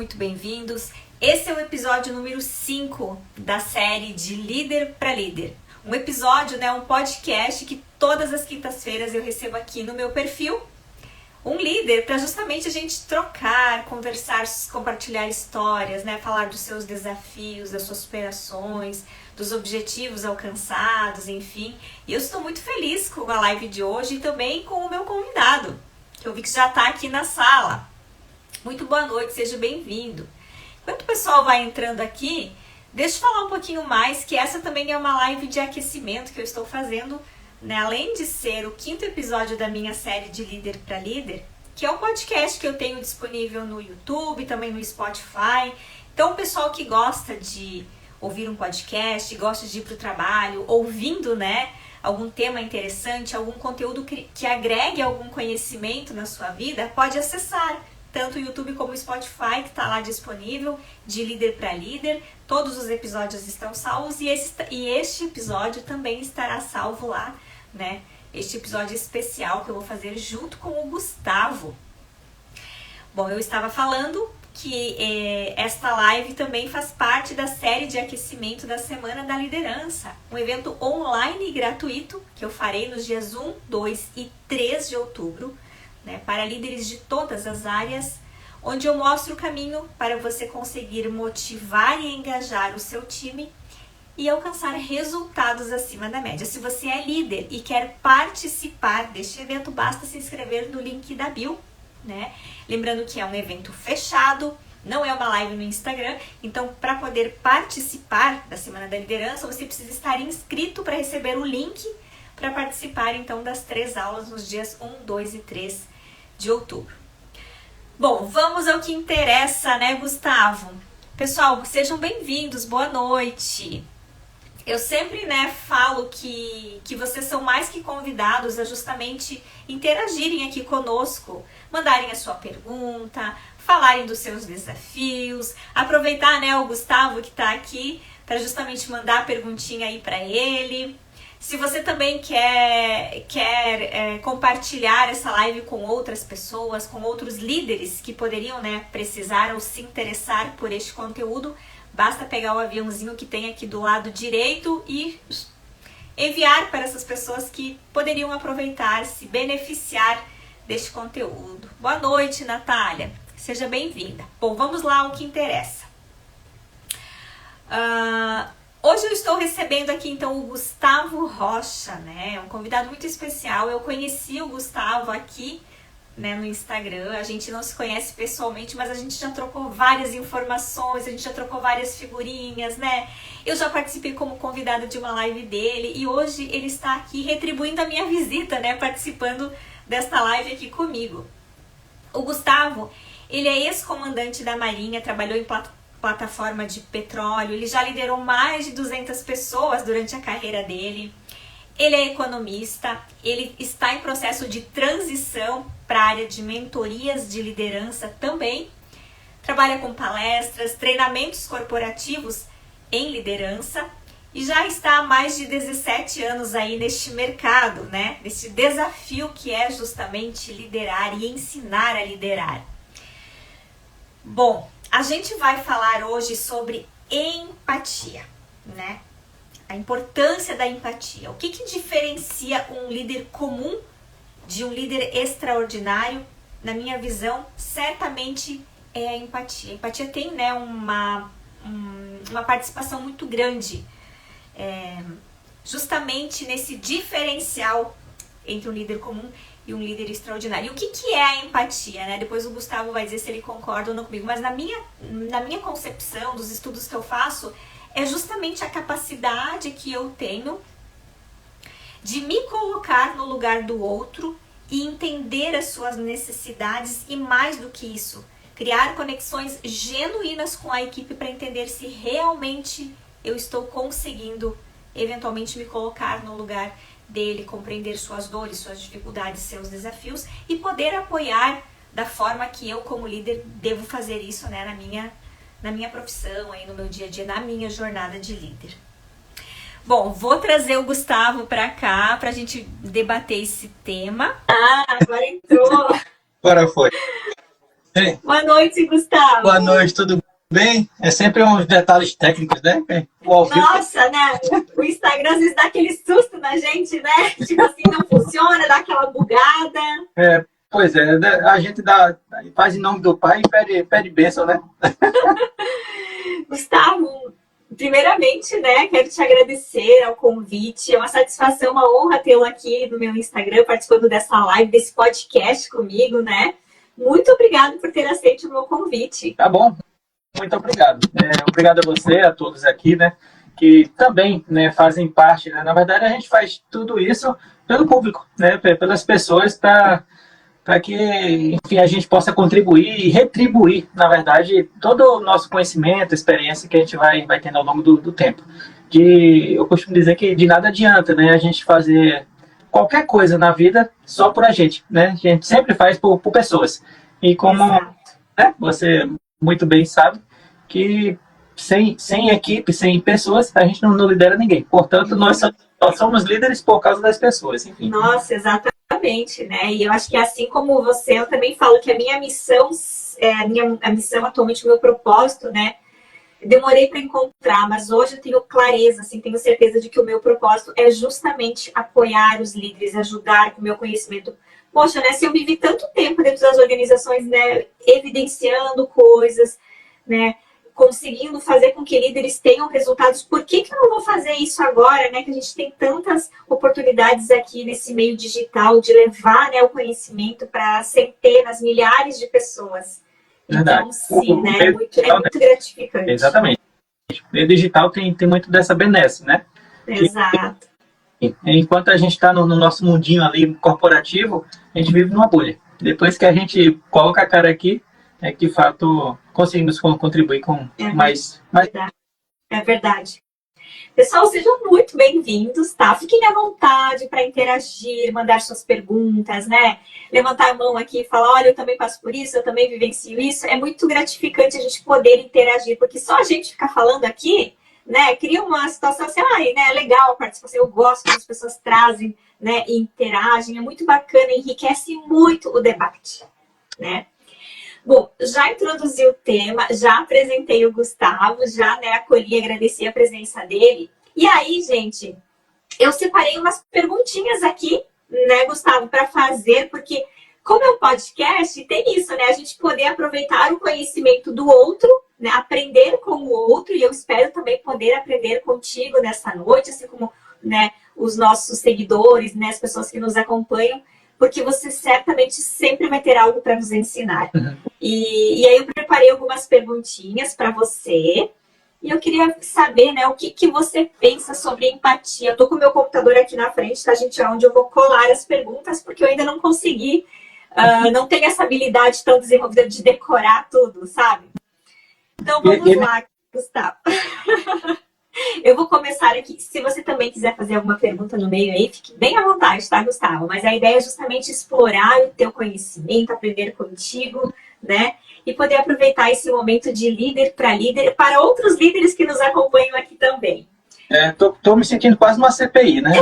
muito bem-vindos. Esse é o episódio número 5 da série de Líder para Líder. Um episódio, um podcast que todas as quintas-feiras eu recebo aqui no meu perfil um líder para justamente a gente trocar, conversar, compartilhar histórias, falar dos seus desafios, das suas superações, dos objetivos alcançados, enfim. E eu estou muito feliz com a live de hoje e também com o meu convidado, que eu vi que já está aqui na sala. Muito boa noite, seja bem-vindo. Enquanto o pessoal vai entrando aqui, deixa eu falar um pouquinho mais, que essa também é uma live de aquecimento que eu estou fazendo, além de ser o 5º episódio da minha série de Líder para Líder, que é um podcast que eu tenho disponível no YouTube, também no Spotify. Então, o pessoal que gosta de ouvir um podcast, gosta de ir para o trabalho, ouvindo, algum tema interessante, algum conteúdo que agregue algum conhecimento na sua vida, pode acessar tanto o YouTube como o Spotify, que está lá disponível, de Líder para Líder. Todos os episódios estão salvos e este episódio também estará salvo lá, Este episódio especial que eu vou fazer junto com o Gustavo. Bom, eu estava falando que esta live também faz parte da série de aquecimento da Semana da Liderança, um evento online e gratuito que eu farei nos dias 1, 2 e 3 de outubro, para líderes de todas as áreas, onde eu mostro o caminho para você conseguir motivar e engajar o seu time e alcançar resultados acima da média. Se você é líder e quer participar deste evento, basta se inscrever no link da bio, Lembrando que é um evento fechado, não é uma live no Instagram, então para poder participar da Semana da Liderança, você precisa estar inscrito para receber o link para participar então das 3 aulas nos dias 1, 2 e 3 de outubro. Bom, vamos ao que interessa, Gustavo? Pessoal, sejam bem-vindos, boa noite. Eu sempre, falo que vocês são mais que convidados a justamente interagirem aqui conosco, mandarem a sua pergunta, falarem dos seus desafios, aproveitar, o Gustavo que está aqui para justamente mandar a perguntinha aí para ele. Se você também quer compartilhar essa live com outras pessoas, com outros líderes que poderiam, precisar ou se interessar por este conteúdo, basta pegar o aviãozinho que tem aqui do lado direito e enviar para essas pessoas que poderiam aproveitar, se beneficiar deste conteúdo. Boa noite, Natália. Seja bem-vinda. Bom, vamos lá ao que interessa. Hoje eu estou recebendo aqui, então, o Gustavo Rocha, um convidado muito especial. Eu conheci o Gustavo aqui, no Instagram. A gente não se conhece pessoalmente, mas a gente já trocou várias informações, a gente já trocou várias figurinhas, Eu já participei como convidada de uma live dele e hoje ele está aqui retribuindo a minha visita, participando desta live aqui comigo. O Gustavo, ele é ex-comandante da Marinha, trabalhou em plataforma de petróleo, ele já liderou mais de 200 pessoas durante a carreira dele. Ele é economista, ele está em processo de transição para a área de mentorias de liderança também. Trabalha com palestras, treinamentos corporativos em liderança e já está há mais de 17 anos aí neste mercado, nesse desafio que é justamente liderar e ensinar a liderar. Bom, a gente vai falar hoje sobre empatia, A importância da empatia. O que diferencia um líder comum de um líder extraordinário? Na minha visão, certamente é a empatia. A empatia tem, uma participação muito grande, justamente nesse diferencial entre um líder comum e um líder extraordinário. E o que é a empatia? Depois o Gustavo vai dizer se ele concorda ou não comigo, mas na minha concepção, dos estudos que eu faço, é justamente a capacidade que eu tenho de me colocar no lugar do outro e entender as suas necessidades e, mais do que isso, criar conexões genuínas com a equipe para entender se realmente eu estou conseguindo eventualmente me colocar no lugar dele, compreender suas dores, suas dificuldades, seus desafios e poder apoiar da forma que eu, como líder, devo fazer isso, na minha profissão, aí no meu dia a dia, na minha jornada de líder. Bom, vou trazer o Gustavo para cá para a gente debater esse tema. Agora entrou! Agora foi. Ei, Boa noite, boa Gustavo. noite, tudo bem? É sempre uns detalhes técnicos, né? O ao vivo. Nossa, né? O Instagram às vezes dá aquele susto na gente, né? Tipo assim, não funciona, dá aquela bugada. Pois é, né, a gente faz em nome do Pai e pede bênção, né? Gustavo, primeiramente, né, quero te agradecer ao convite. É uma satisfação, uma honra tê-lo aqui no meu Instagram, participando dessa live, desse podcast comigo, né? Muito obrigado por ter aceito o meu convite. Tá bom, muito obrigado. Obrigado a você, a todos aqui, né? Que também, né, fazem parte, né? Na verdade, a gente faz tudo isso pelo público, né? Pelas pessoas, para que, enfim, a gente possa contribuir e retribuir, na verdade, todo o nosso conhecimento, experiência que a gente vai tendo ao longo do tempo. Eu costumo dizer que de nada adianta, né, a gente fazer qualquer coisa na vida só por a gente, né? A gente sempre faz por pessoas. E como, Exato. né, você muito bem sabe, que sem equipe, sem pessoas, a gente não lidera ninguém. Portanto, nós somos líderes por causa das pessoas, enfim. Nossa, exatamente, né? E eu acho que assim como você, eu também falo que a minha missão, a missão atualmente, o meu propósito, né? Demorei para encontrar, mas hoje eu tenho clareza, assim, tenho certeza de que o meu propósito é justamente apoiar os líderes, ajudar com o meu conhecimento. Poxa, né? Se eu vivi tanto tempo dentro das organizações, né, evidenciando coisas, né, conseguindo fazer com que líderes tenham resultados, por que eu não vou fazer isso agora, né? Que a gente tem tantas oportunidades aqui nesse meio digital de levar, né, o conhecimento para centenas, milhares de pessoas. Verdade. Então, sim, né? Meio É digital, né? muito gratificante. Exatamente. O meio digital tem muito dessa benesse, né? Que, Exato. enquanto a gente está no nosso mundinho ali corporativo, a gente vive numa bolha. Depois que a gente coloca a cara aqui, é que de fato conseguimos contribuir com mais. Verdade. É verdade. Pessoal, sejam muito bem-vindos, tá? Fiquem à vontade para interagir, mandar suas perguntas, né? Levantar a mão aqui e falar, olha, eu também passo por isso, eu também vivencio isso. É muito gratificante a gente poder interagir, porque só a gente ficar falando aqui, né, cria uma situação assim, né, legal a participação, eu gosto quando as pessoas trazem, né, e interagem, é muito bacana, enriquece muito o debate, né? Bom, já introduzi o tema, já apresentei o Gustavo, já, né, acolhi e agradeci a presença dele. E aí, gente, eu separei umas perguntinhas aqui, né, Gustavo, para fazer, porque como é um podcast, tem isso, né? A gente poder aproveitar o conhecimento do outro, né, aprender com o outro, e eu espero também poder aprender contigo nessa noite, assim como, né, os nossos seguidores, né, as pessoas que nos acompanham, porque você certamente sempre vai ter algo para nos ensinar. Uhum. E aí eu preparei algumas perguntinhas para você. E eu queria saber, né, o que você pensa sobre empatia. Eu tô com o meu computador aqui na frente, tá, gente? Onde eu vou colar as perguntas, porque eu ainda não consegui, não tenho essa habilidade tão desenvolvida de decorar tudo, sabe? Então vamos lá, Gustavo. Eu vou começar aqui. Se você também quiser fazer alguma pergunta no meio aí, fique bem à vontade, tá, Gustavo? Mas a ideia é justamente explorar o teu conhecimento, aprender contigo, né? E poder aproveitar esse momento de líder para outros líderes que nos acompanham aqui também. Tô me sentindo quase uma CPI, né?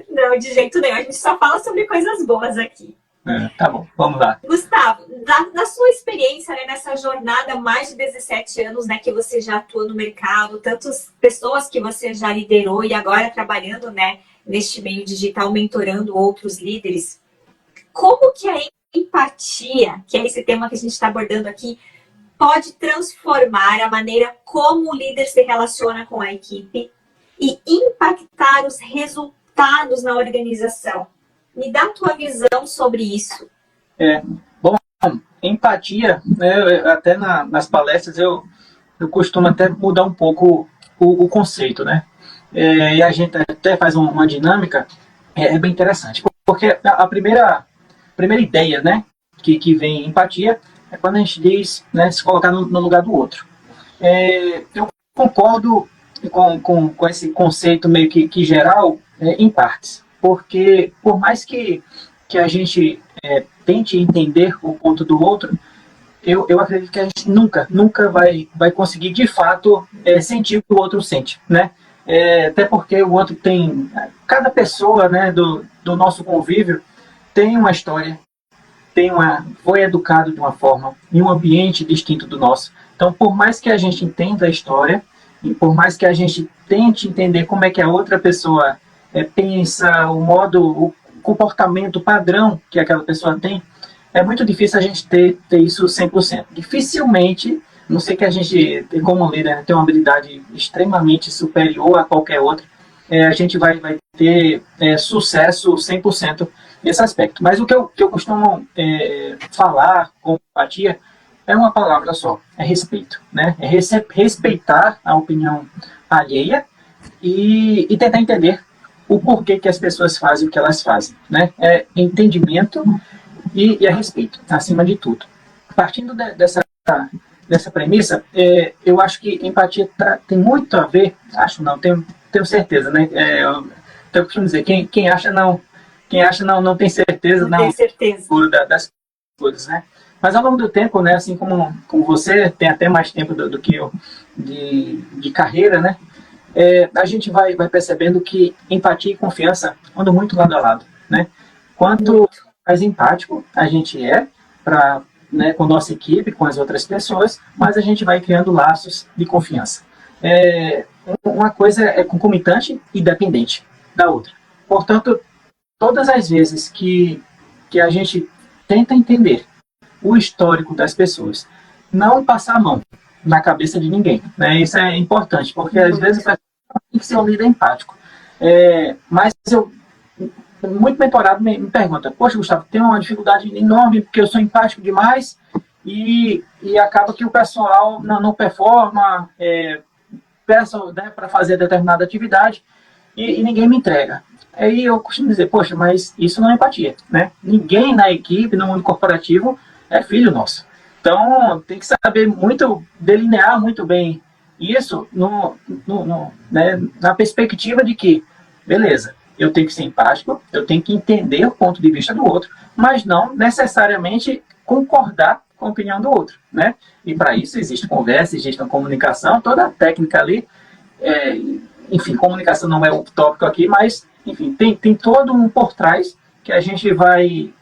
Não, de jeito nenhum. A gente só fala sobre coisas boas aqui. Tá bom, vamos lá. Gustavo, na sua experiência, né, nessa jornada, mais de 17 anos, né, que você já atua no mercado, tantas pessoas que você já liderou e agora trabalhando, né, neste meio digital, mentorando outros líderes, como que a empatia, que é esse tema que a gente está abordando aqui, pode transformar a maneira como o líder se relaciona com a equipe e impactar os resultados na organização? Me dá a tua visão sobre isso. Bom, empatia, né, até nas palestras eu costumo até mudar um pouco o conceito, né? E a gente até faz uma dinâmica, bem interessante, porque a primeira ideia, né, que vem empatia é quando a gente diz, né, se colocar no lugar do outro. Eu concordo com esse conceito meio que geral, em partes, porque por mais que a gente tente entender o ponto do outro, eu acredito que a gente nunca vai conseguir de fato sentir o que o outro sente, né? Até porque o outro tem, cada pessoa, né, do nosso convívio tem uma história, foi educado de uma forma, em um ambiente distinto do nosso. Então, por mais que a gente entenda a história, e por mais que a gente tente entender como é que a outra pessoa pensa, o comportamento padrão que aquela pessoa tem, é muito difícil a gente ter isso 100%. Dificilmente, não sei que a gente, como líder, né, tem uma habilidade extremamente superior a qualquer outra, a gente vai ter sucesso 100% nesse aspecto. Mas o que eu costumo falar com empatia é uma palavra só, é respeito. Né? É respeitar a opinião alheia e tentar entender o porquê que as pessoas fazem o que elas fazem. Né? É entendimento e a respeito, acima de tudo. Partindo dessa premissa, eu acho que empatia tem muito a ver, acho não, tenho certeza, né? Eu costumo dizer, quem acha não tem certeza, não tem certeza das coisas, né? Mas ao longo do tempo, né, assim como você tem até mais tempo do que eu de carreira, né? A gente vai percebendo que empatia e confiança andam muito lado a lado, né? Quanto mais empático a gente com a nossa equipe, com as outras pessoas, mas a gente vai criando laços de confiança. Uma coisa é concomitante e dependente da outra. Portanto, todas as vezes que a gente tenta entender o histórico das pessoas, não passar a mão na cabeça de ninguém. Né? Isso é importante, porque às vezes tem que ser um líder empático. Mas muito mentorado me pergunta, poxa, Gustavo, tem uma dificuldade enorme porque eu sou empático demais e acaba que o pessoal não performa, peço, né, para fazer determinada atividade e ninguém me entrega. Aí eu costumo dizer, poxa, mas isso não é empatia. Né? Ninguém na equipe, no mundo corporativo, é filho nosso. Então, tem que saber delinear muito bem isso né, na perspectiva de que, beleza, eu tenho que ser empático, eu tenho que entender o ponto de vista do outro, mas não necessariamente concordar com a opinião do outro. Né? E para isso existe conversa, existe uma comunicação, toda a técnica ali. Enfim, comunicação não é o tópico aqui, mas enfim, tem todo um por trás que a gente vai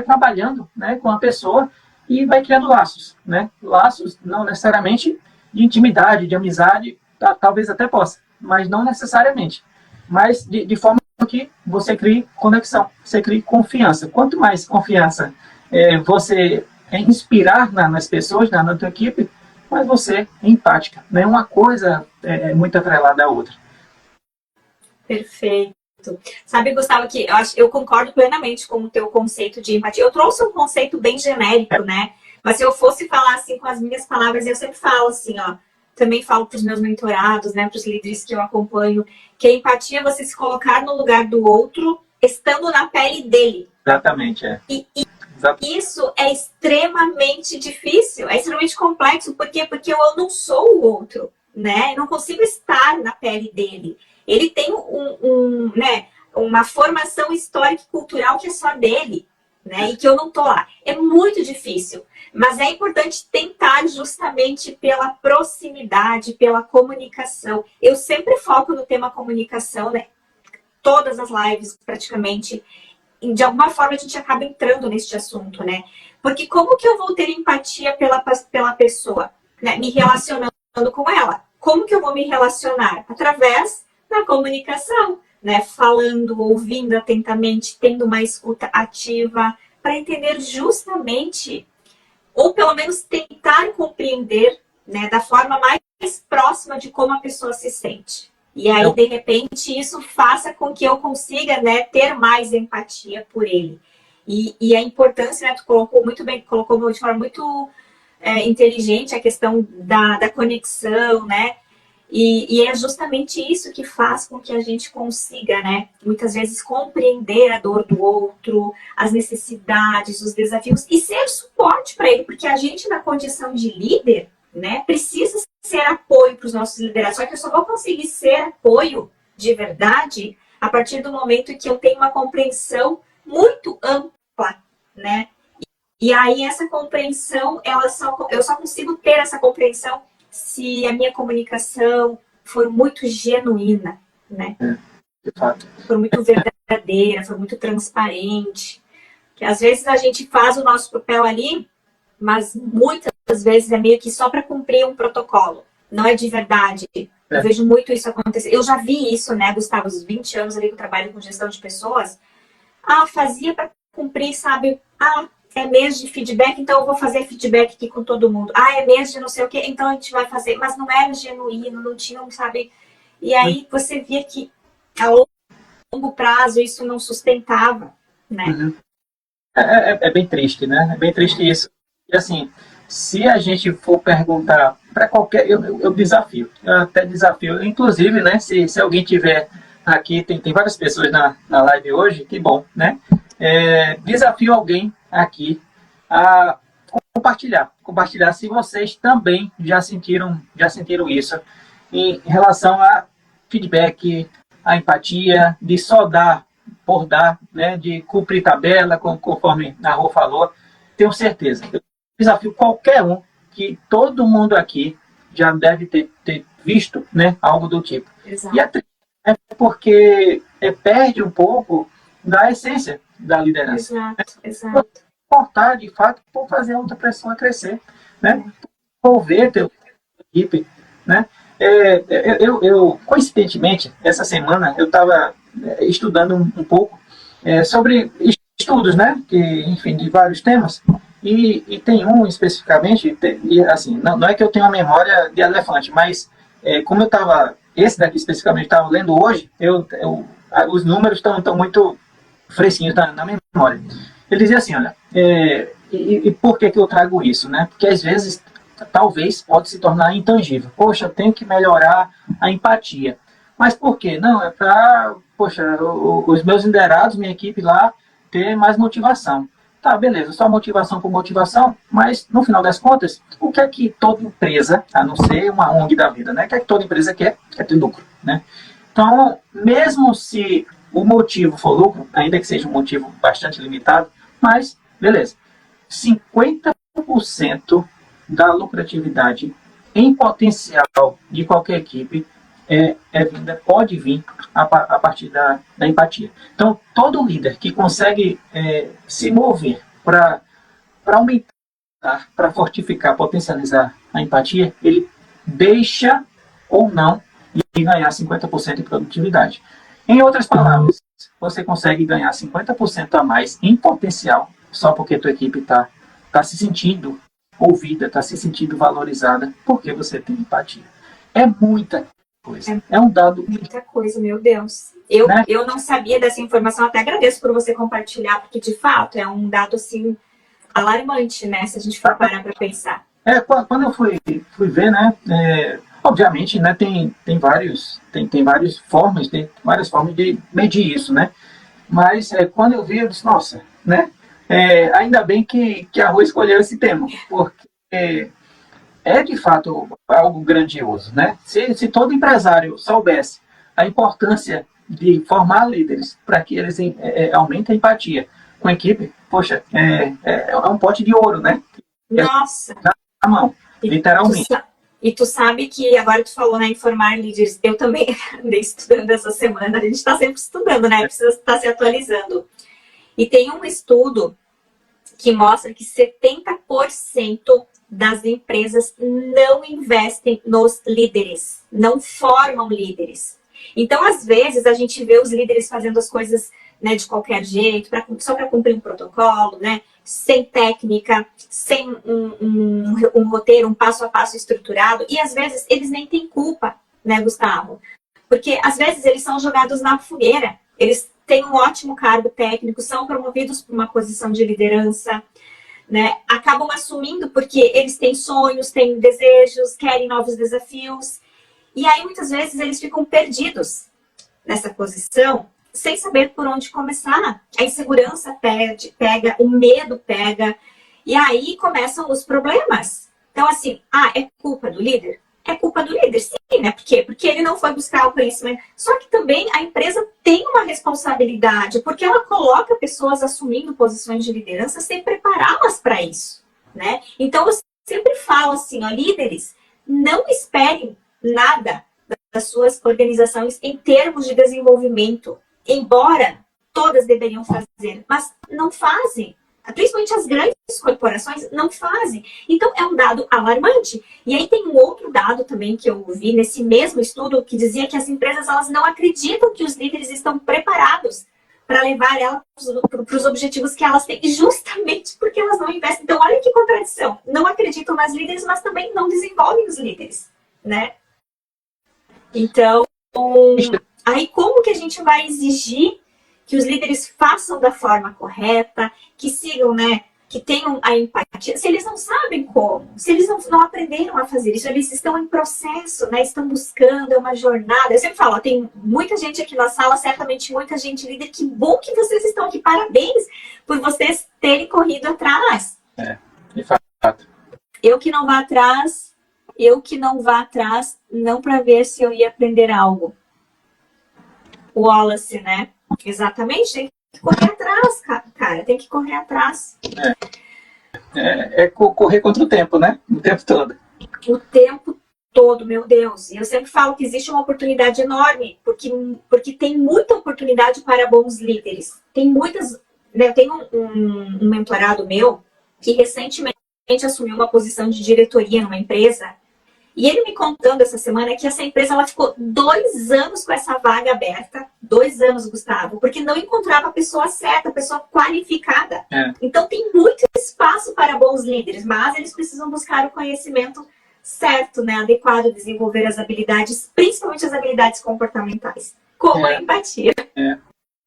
trabalhando, né, com a pessoa e vai criando laços. Né? Laços não necessariamente de intimidade, de amizade, talvez até possa, mas não necessariamente. Mas de forma que você crie conexão, você crie confiança. Quanto mais confiança você inspirar nas pessoas, na tua equipe, mais você é empática. Né? Uma coisa é muito atrelada à outra. Perfeito. Sabe, Gustavo, que eu concordo plenamente com o teu conceito de empatia. Eu trouxe um conceito bem genérico, né? Mas se eu fosse falar assim com as minhas palavras, eu sempre falo assim, ó. Também falo para os meus mentorados, né, para os líderes que eu acompanho, que a empatia é você se colocar no lugar do outro, estando na pele dele. Exatamente, Isso é extremamente difícil, é extremamente complexo. Por quê? Porque eu não sou o outro, né? Eu não consigo estar na pele dele. Ele tem né, uma formação histórica e cultural que é só dele, né? E que eu não tô lá. É muito difícil. Mas é importante tentar justamente pela proximidade, pela comunicação. Eu sempre foco no tema comunicação, né? Todas as lives, praticamente. De alguma forma, a gente acaba entrando neste assunto, né? Porque como que eu vou ter empatia pela pessoa? Né? Me relacionando com ela. Como que eu vou me relacionar? Através da comunicação, né? Falando, ouvindo atentamente, tendo uma escuta ativa, para entender justamente, ou pelo menos tentar compreender, né, da forma mais próxima de como a pessoa se sente. E aí, de repente, isso faça com que eu consiga, né, ter mais empatia por ele. E a importância, né, tu colocou muito bem, colocou de forma muito inteligente a questão da conexão, né? E é justamente isso que faz com que a gente consiga, né, muitas vezes compreender a dor do outro, as necessidades, os desafios e ser suporte para ele, porque a gente na condição de líder, né, precisa ser apoio para os nossos liderados. Só que eu só vou conseguir ser apoio de verdade a partir do momento que eu tenho uma compreensão muito ampla, né? E aí essa compreensão, eu só consigo ter essa compreensão se a minha comunicação for muito genuína, né? De fato. For muito verdadeira, for muito transparente. Que às vezes a gente faz o nosso papel ali, mas muitas vezes é meio que só para cumprir um protocolo. Não é de verdade. Eu vejo muito isso acontecer. Eu já vi isso, né, Gustavo? Os 20 anos ali que eu trabalho com gestão de pessoas. Fazia para cumprir, sabe? É mês de feedback, então eu vou fazer feedback aqui com todo mundo. É mês de não sei o quê, então a gente vai fazer. Mas não era genuíno, não tinha, sabe? E aí você via que a longo prazo isso não sustentava, né? Uhum. É bem triste, né? É bem triste isso. E assim, se a gente for perguntar para qualquer... Eu desafio, eu até desafio. Inclusive, né, se alguém tiver aqui, tem várias pessoas na live hoje, que bom, né? Desafio alguém aqui a compartilhar se vocês também já sentiram isso em relação a feedback, a empatia, de só dar por dar, né, de cumprir tabela, conforme a Rô falou. Tenho certeza. Eu desafio qualquer um que todo mundo aqui já deve ter visto, né, algo do tipo. Exato. E é porque perde um pouco da essência da liderança. Exato. Importar, de fato, por fazer a outra pessoa crescer, né? Envolver teu equipe, né? Coincidentemente, essa semana eu estava estudando um pouco sobre estudos, né? Enfim, de vários temas. E tem um especificamente, e assim, não é que eu tenho uma memória de elefante, mas como eu estava, esse daqui especificamente estava lendo hoje, os números estão muito fresquinhos na memória. Ele dizia assim, olha, e por que eu trago isso, né? Porque às vezes, talvez, pode se tornar intangível. Poxa, eu tenho que melhorar a empatia. Mas por quê? Não, é para, poxa, os meus liderados, minha equipe lá, ter mais motivação. Tá, beleza, só motivação por motivação, mas no final das contas, o que é que toda empresa, a não ser uma ONG da vida, né? O que é que toda empresa quer? Quer ter lucro, né? Então, mesmo se o motivo for lucro, ainda que seja um motivo bastante limitado, mas, beleza, 50% da lucratividade em potencial de qualquer equipe pode vir a partir da empatia. Então, todo líder que consegue se mover para aumentar, para fortificar, potencializar a empatia, ele deixa ou não de ganhar 50% de produtividade. Em outras palavras, você consegue ganhar 50% a mais em potencial só porque tua equipe está se sentindo ouvida, está se sentindo valorizada, porque você tem empatia. É muita coisa. É um dado... Muita coisa, meu Deus. Eu não sabia dessa informação, até agradeço por você compartilhar, porque de fato é um dado assim alarmante, né? Se a gente for parar para pensar. Quando eu fui ver, né? Obviamente, né, tem várias formas de medir isso, né? Mas quando eu vi, eu disse, nossa, né? Ainda bem que a Rô escolheu esse tema, porque é de fato algo grandioso, né? Se todo empresário soubesse a importância de formar líderes para que eles aumentem a empatia com a equipe, poxa, é um pote de ouro, né? Nossa! Na mão, literalmente. E tu sabe que agora tu falou, né, em formar líderes, eu também andei estudando essa semana, a gente está sempre estudando, né? Precisa estar se atualizando. E tem um estudo que mostra que 70% das empresas não investem nos líderes, não formam líderes. Então, às vezes, a gente vê os líderes fazendo as coisas, né, de qualquer jeito, só para cumprir um protocolo, né, sem técnica, sem um roteiro, um passo a passo estruturado. E, às vezes, eles nem têm culpa, né, Gustavo? Porque, às vezes, eles são jogados na fogueira. Eles têm um ótimo cargo técnico, são promovidos para uma posição de liderança, né? Acabam assumindo porque eles têm sonhos, têm desejos, querem novos desafios. E aí, muitas vezes, eles ficam perdidos nessa posição, sem saber por onde começar. A insegurança pega, o medo pega, e aí começam os problemas. Então, assim, é culpa do líder? É culpa do líder, sim, né? Por quê? Porque ele não foi buscar o conhecimento. Só que também a empresa tem uma responsabilidade, porque ela coloca pessoas assumindo posições de liderança sem prepará-las para isso, né? Então, eu sempre falo assim, ó, líderes, não esperem nada das suas organizações em termos de desenvolvimento. Embora todas deveriam fazer, mas não fazem. Principalmente as grandes corporações não fazem. Então, é um dado alarmante. E aí tem um outro dado também que eu vi nesse mesmo estudo que dizia que as empresas elas não acreditam que os líderes estão preparados para levar elas para os objetivos que elas têm, justamente porque elas não investem. Então, olha que contradição. Não acreditam nas líderes, mas também não desenvolvem os líderes, né? Então, aí como que a gente vai exigir que os líderes façam da forma correta, que sigam, né, que tenham a empatia, se eles não sabem como, se eles não aprenderam a fazer isso, eles estão em processo, né, estão buscando, é uma jornada. Eu sempre falo, ó, tem muita gente aqui na sala, certamente muita gente líder, que bom que vocês estão aqui, parabéns por vocês terem corrido atrás. De fato. Eu que não vá atrás, não para ver se eu ia aprender algo. O Wallace, né? Exatamente, tem que correr atrás, cara, tem que correr atrás. Correr contra o tempo, né? O tempo todo. O tempo todo, meu Deus. E eu sempre falo que existe uma oportunidade enorme, porque tem muita oportunidade para bons líderes. Tem muitas, né? Eu tenho um mentorado meu que recentemente assumiu uma posição de diretoria numa empresa. E ele me contando essa semana que essa empresa ela ficou 2 anos com essa vaga aberta. 2 anos, Gustavo, porque não encontrava a pessoa certa, a pessoa qualificada. Então tem muito espaço para bons líderes, mas eles precisam buscar o conhecimento certo, né, adequado, desenvolver as habilidades, principalmente as habilidades comportamentais, como a empatia.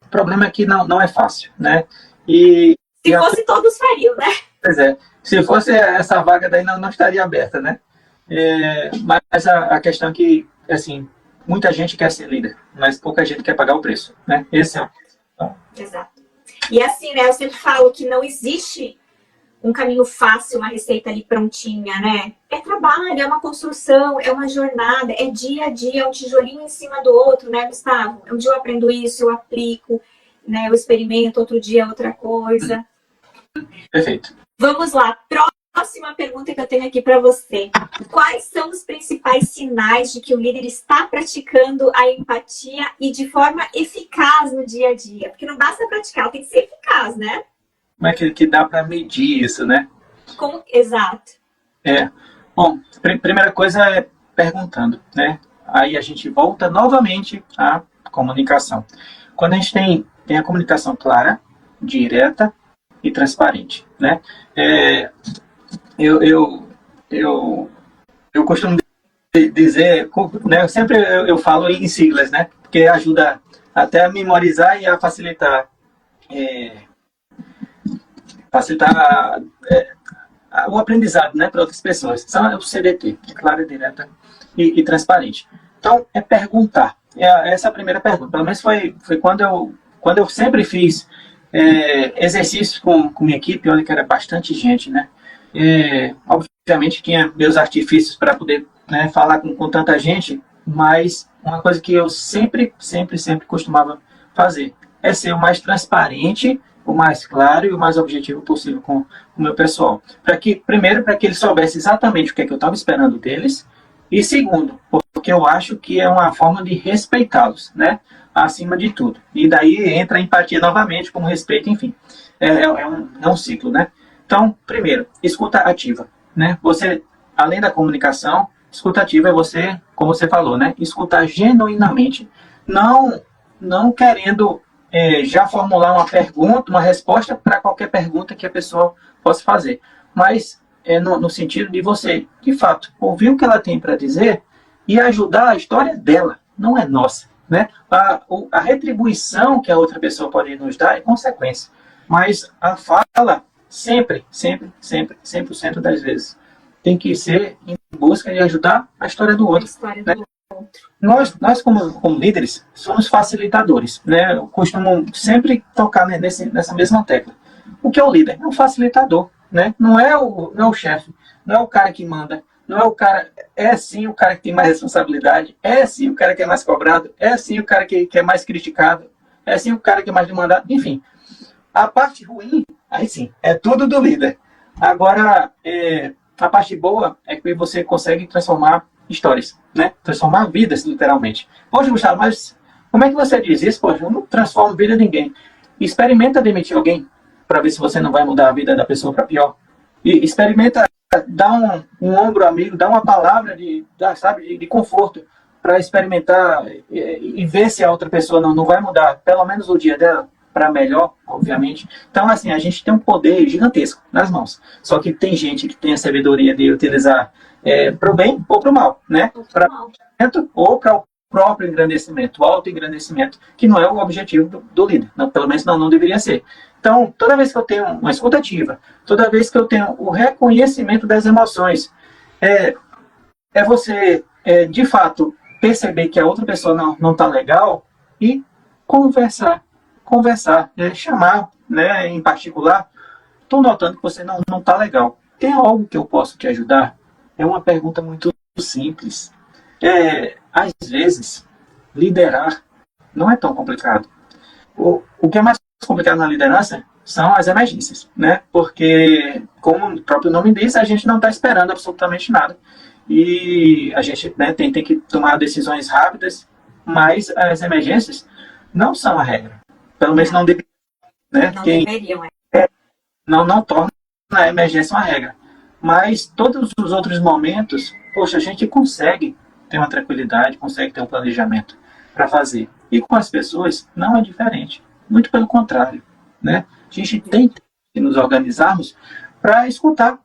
O problema é que não é fácil, né? Se fosse, todos fariam, né? Pois é. Se fosse essa vaga daí não estaria aberta, né? Mas a questão é que, assim, muita gente quer ser líder, mas pouca gente quer pagar o preço, né? Esse é o... Exato. E assim, né, eu sempre falo que não existe um caminho fácil, uma receita ali prontinha, né? É trabalho, é uma construção, é uma jornada, é dia a dia, um tijolinho em cima do outro, né, Gustavo? Um dia eu aprendo isso, eu aplico, né, eu experimento, outro dia outra coisa. Perfeito. Vamos lá, próxima pergunta que eu tenho aqui para você. Quais são os principais sinais de que o líder está praticando a empatia e de forma eficaz no dia a dia? Porque não basta praticar, tem que ser eficaz, né? Como é que dá para medir isso, né? Exato. Bom, primeira coisa é perguntando, né? Aí a gente volta novamente à comunicação. Quando a gente tem a comunicação clara, direta e transparente, né? Eu costumo dizer, né, eu falo em siglas, né? Porque ajuda até a memorizar e a facilitar o aprendizado, né, para outras pessoas. São o CDT, clara, direta e transparente. Então, é perguntar. Essa é a primeira pergunta. Pelo menos foi quando eu sempre fiz exercícios com minha equipe, olha que era bastante gente, né? Obviamente tinha meus artifícios para poder, né, falar com tanta gente, mas uma coisa que eu sempre costumava fazer é ser o mais transparente, o mais claro e o mais objetivo possível com o meu pessoal. Primeiro, para que eles soubessem exatamente o que é que eu estava esperando deles, e segundo, porque eu acho que é uma forma de respeitá-los, né, acima de tudo. E daí entra a empatia novamente, como respeito, enfim. É um ciclo, né? Então, primeiro, escuta ativa, né? Você, além da comunicação, escuta ativa é você, como você falou, né? Escutar genuinamente, não querendo já formular uma pergunta, uma resposta para qualquer pergunta que a pessoa possa fazer, mas no sentido de você, de fato, ouvir o que ela tem para dizer e ajudar a história dela, não é nossa, né? A retribuição que a outra pessoa pode nos dar é consequência, mas a fala sempre, 100% das vezes, tem que ser em busca de ajudar a história do outro. Né? Nós como líderes, somos facilitadores, né? Eu costumo sempre tocar nessa mesma tecla. O que é o líder? É um facilitador, né? Não é o chefe, não é o cara que manda, não é o cara... É sim o cara que tem mais responsabilidade, é sim o cara que é mais cobrado, é sim o cara que é mais criticado, é sim o cara que é mais demandado, enfim. A parte ruim, aí sim, é tudo do líder. Agora, a parte boa é que você consegue transformar histórias, né? Transformar vidas, literalmente. Poxa, Gustavo, mas como é que você diz isso? Poxa, eu não transformo vida de ninguém. experimenta demitir alguém para ver se você não vai mudar a vida da pessoa para pior. E experimenta dar um ombro amigo, dar uma palavra de conforto para experimentar e ver se a outra pessoa não vai mudar, pelo menos o dia dela, para melhor, obviamente. Então, assim, a gente tem um poder gigantesco nas mãos. Só que tem gente que tem a sabedoria de utilizar para o bem ou para o mal, né? Para ou para o próprio engrandecimento, o auto-engrandecimento, que não é o objetivo do líder. Não, pelo menos não deveria ser. Então, toda vez que eu tenho uma escuta ativa, toda vez que eu tenho o reconhecimento das emoções, você, de fato, perceber que a outra pessoa não está legal e conversar, chamar, né, em particular, estou notando que você não está legal. Tem algo que eu posso te ajudar? É uma pergunta muito simples. Às vezes, liderar não é tão complicado. O que é mais complicado na liderança são as emergências, né? Porque, como o próprio nome diz, a gente não está esperando absolutamente nada. E a gente, né, tem que tomar decisões rápidas, mas as emergências não são a regra. Pelo menos não deveriam. Né? Não deveriam, não torna a emergência uma regra. Mas todos os outros momentos, poxa, a gente consegue ter uma tranquilidade, consegue ter um planejamento para fazer. E com as pessoas não é diferente. Muito pelo contrário, né? A gente tem que nos organizarmos para escutar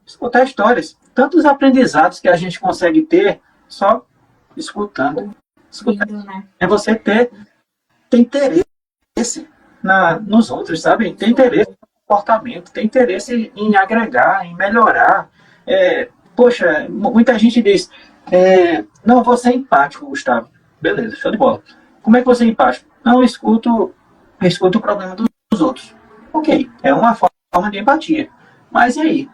histórias. Tantos aprendizados que a gente consegue ter só escutando. Lindo, né? É você ter interesse nos outros, sabe? Tem interesse no comportamento, tem interesse em agregar, em melhorar. Poxa, muita gente diz, não, vou ser empático, Gustavo. Beleza, show de bola. Como é que você é empático? Não, eu escuto o problema dos outros. Ok, é uma forma de empatia. Mas e aí?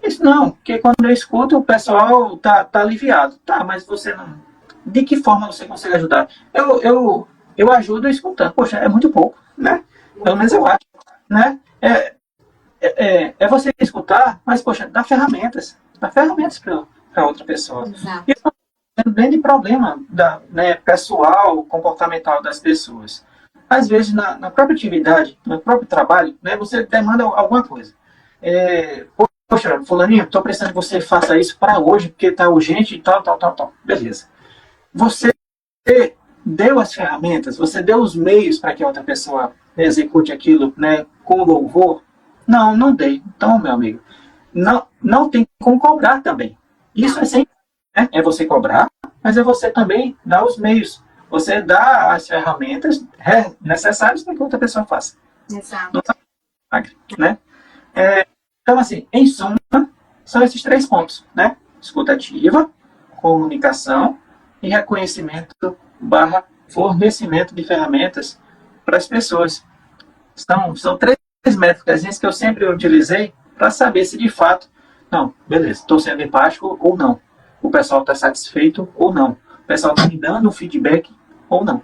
Isso não, porque quando eu escuto, o pessoal tá aliviado. Tá, mas você não... De que forma você consegue ajudar? Eu ajudo escutando. Poxa, é muito pouco, né? Pelo menos eu acho, né? É você escutar, mas, poxa, dá ferramentas. Dá ferramentas para outra pessoa. Exato. Isso é um grande problema pessoal, comportamental das pessoas. Às vezes, na própria atividade, no próprio trabalho, né, você demanda alguma coisa. Poxa, fulaninho, estou precisando que você faça isso para hoje, porque está urgente e tal. Beleza. Você deu as ferramentas, você deu os meios para que a outra pessoa execute aquilo, né, com louvor? Não dei. Então, meu amigo, não tem como cobrar também. Isso é sempre, né? É você cobrar, mas é você também dar os meios. Você dá as ferramentas necessárias para que a outra pessoa faça. Exato. Né? Então, assim, em suma, são esses 3 pontos, né? Escuta ativa, comunicação e reconhecimento / fornecimento de ferramentas para as pessoas. São 3 métricas que eu sempre utilizei para saber se de fato, não, beleza, estou sendo empático ou não. O pessoal está satisfeito ou não. O pessoal está me dando um feedback ou não.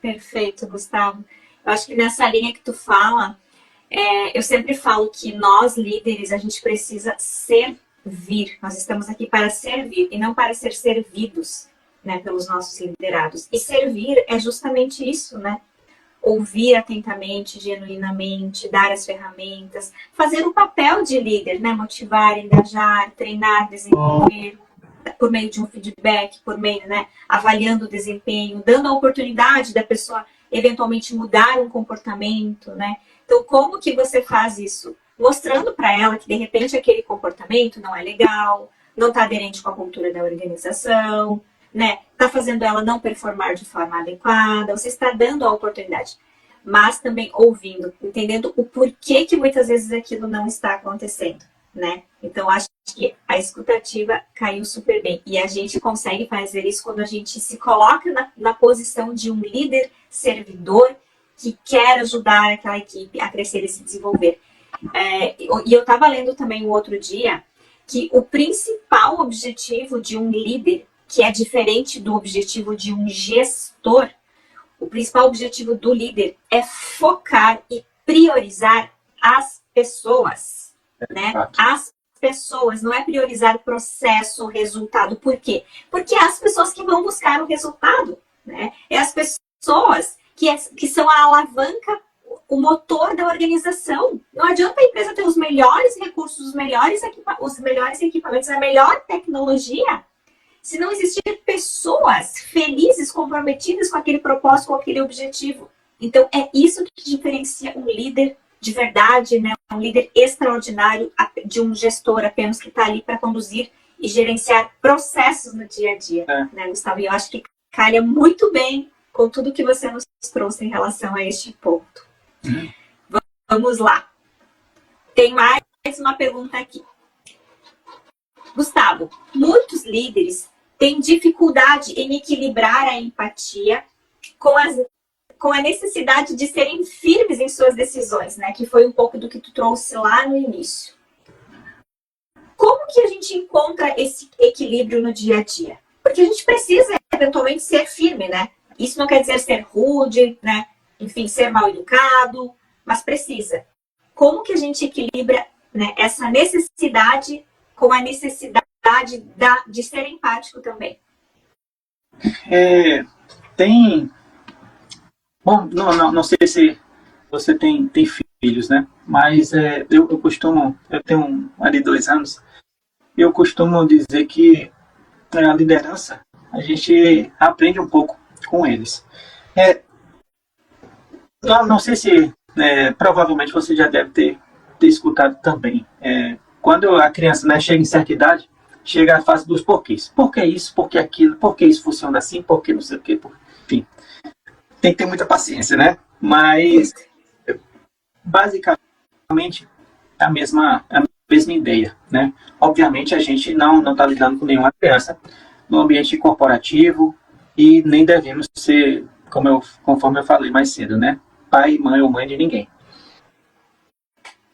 Perfeito, Gustavo. Eu acho que nessa linha que tu fala, eu sempre falo que nós, líderes, a gente precisa servir. Nós estamos aqui para servir e não para ser servidos, né, pelos nossos liderados. E servir é justamente isso, né? Ouvir atentamente, genuinamente, dar as ferramentas, fazer o papel de líder, né? Motivar, engajar, treinar, desenvolver, por meio de um feedback, por meio, né, avaliando o desempenho, dando a oportunidade da pessoa eventualmente mudar um comportamento, né? Então, como que você faz isso? Mostrando para ela que, de repente, aquele comportamento não é legal, não está aderente com a cultura da organização, né? Está fazendo ela não performar de forma adequada, você está dando a oportunidade. Mas também ouvindo, entendendo o porquê que muitas vezes aquilo não está acontecendo, né? Então, acho que a escutativa caiu super bem. E a gente consegue fazer isso quando a gente se coloca na posição de um líder servidor que quer ajudar aquela equipe a crescer e se desenvolver. E eu estava lendo também um outro dia que o principal objetivo de um líder, que é diferente do objetivo de um gestor, o principal objetivo do líder é focar e priorizar as pessoas, né? As pessoas, não é priorizar o processo, o resultado. Por quê? Porque é as pessoas que vão buscar o resultado, né? É as pessoas que são a alavanca o motor da organização. Não adianta a empresa ter os melhores recursos, os melhores equipamentos, a melhor tecnologia, se não existir pessoas felizes, comprometidas com aquele propósito, com aquele objetivo. Então, é isso que diferencia um líder de verdade, né? Um líder extraordinário de um gestor apenas que está ali para conduzir e gerenciar processos no dia a dia, né, Gustavo? E eu acho que calha muito bem com tudo que você nos trouxe em relação a este ponto. Vamos lá. Tem mais uma pergunta aqui. Gustavo, muitos líderes têm dificuldade em equilibrar a empatia com a necessidade de serem firmes em suas decisões, né? Que foi um pouco do que tu trouxe lá no início. Como que a gente encontra esse equilíbrio no dia a dia? Porque a gente precisa, eventualmente, ser firme, né? Isso não quer dizer ser rude, né? Enfim, ser mal educado, mas precisa. Como que a gente equilibra, né, essa necessidade com a necessidade de ser empático também? Bom, não sei se você tem filhos, né? Mas eu tenho ali 2 anos, e eu costumo dizer que a liderança, a gente aprende um pouco com eles. Não sei se, provavelmente você já deve ter escutado também. Quando a criança, né, chega em certa idade, chega à fase dos porquês. Por que isso? Por que aquilo? Por que isso funciona assim? Por que não sei o quê? Enfim, tem que ter muita paciência, né? Mas, basicamente, é a mesma ideia, né? Obviamente, a gente não está lidando com nenhuma criança no ambiente corporativo e nem devemos ser, conforme eu falei mais cedo, né? Pai, mãe ou mãe de ninguém.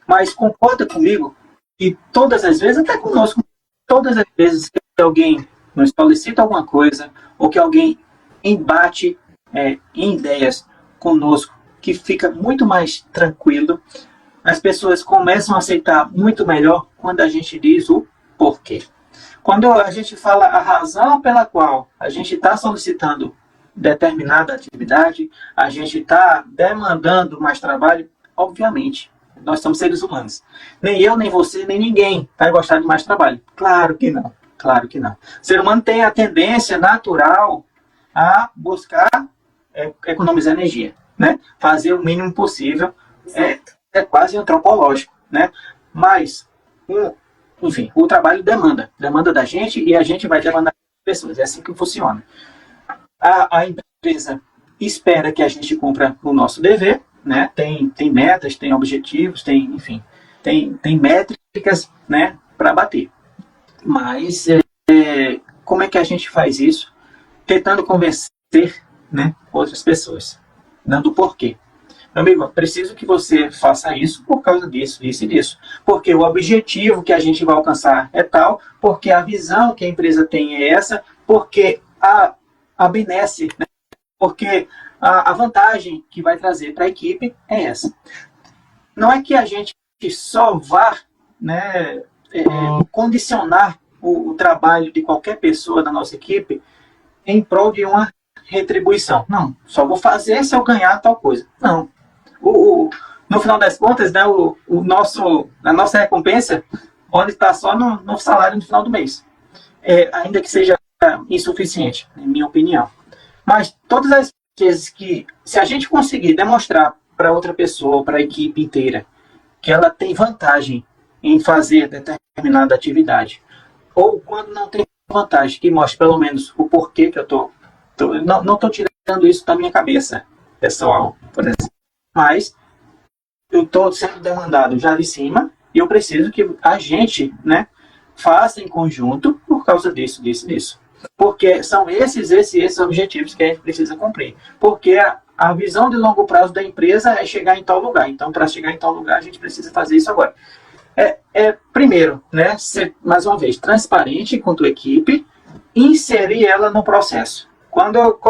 Mas concorda comigo que todas as vezes, até conosco, todas as vezes que alguém nos solicita alguma coisa ou que alguém embate em ideias conosco, que fica muito mais tranquilo, as pessoas começam a aceitar muito melhor quando a gente diz o porquê. Quando a gente fala a razão pela qual a gente está solicitando determinada atividade, a gente está demandando mais trabalho, obviamente, nós somos seres humanos. Nem eu, nem você, nem ninguém vai gostar de mais trabalho. Claro que não, claro que não. O ser humano tem a tendência natural a buscar economizar energia, né? Fazer o mínimo possível. É quase antropológico, né? Mas, enfim, o trabalho demanda da gente e a gente vai demandar das pessoas. É assim que funciona. A empresa espera que a gente cumpra o nosso dever, né? Tem metas, tem objetivos, enfim, tem métricas, né, para bater. Mas como é que a gente faz isso? Tentando convencer, né, outras pessoas, dando porquê. Meu amigo, preciso que você faça isso por causa disso, disso e disso. Porque o objetivo que a gente vai alcançar é tal, porque a visão que a empresa tem é essa, porque a benesse, né? Porque a vantagem que vai trazer para a equipe é essa. Não é que a gente só vá, né, condicionar o trabalho de qualquer pessoa da nossa equipe em prol de uma retribuição. Não, só vou fazer se eu ganhar tal coisa. Não. No final das contas, né, a nossa recompensa pode estar só no salário no final do mês. Ainda que seja insuficiente, em minha opinião. Mas todas as vezes que, se a gente conseguir demonstrar para outra pessoa, para a equipe inteira, que ela tem vantagem em fazer determinada atividade, ou quando não tem vantagem, que mostre pelo menos o porquê que eu não estou tirando isso da minha cabeça, pessoal, por exemplo. Mas eu estou sendo demandado já de cima e eu preciso que a gente, né, faça em conjunto por causa disso. Porque são esses objetivos que a gente precisa cumprir. Porque a visão de longo prazo da empresa é chegar em tal lugar. Então, para chegar em tal lugar, a gente precisa fazer isso agora. Primeiro, né, ser, mais uma vez, transparente com a tua equipe, inserir ela no processo. Quando eu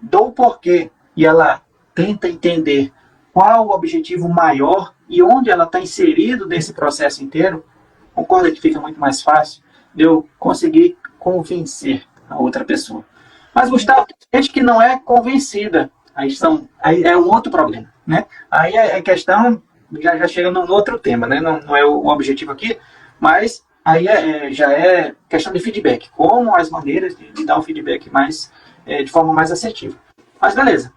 dou o porquê e ela tenta entender qual o objetivo maior e onde ela está inserido nesse processo inteiro, concorda que fica muito mais fácil de eu conseguir convencer a outra pessoa. Mas, Gustavo, tem gente que não é convencida. Aí é um outro problema. né? Aí a questão já chega no outro tema, né? Não é o objetivo aqui, mas aí já é questão de feedback. Como as maneiras de dar um feedback mais, de forma mais assertiva. Mas beleza.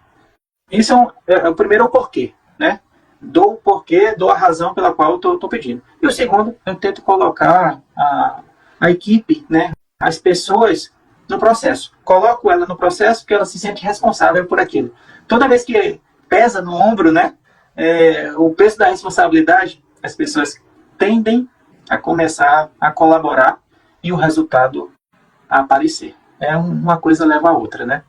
Isso o primeiro é o porquê, né? Dou o porquê, dou a razão pela qual eu estou pedindo. E o segundo, eu tento colocar a equipe, né? As pessoas no processo. Coloco ela no processo porque ela se sente responsável por aquilo. Toda vez que pesa no ombro, né? O peso da responsabilidade, as pessoas tendem a começar a colaborar e o resultado a aparecer. Uma coisa leva a outra, né?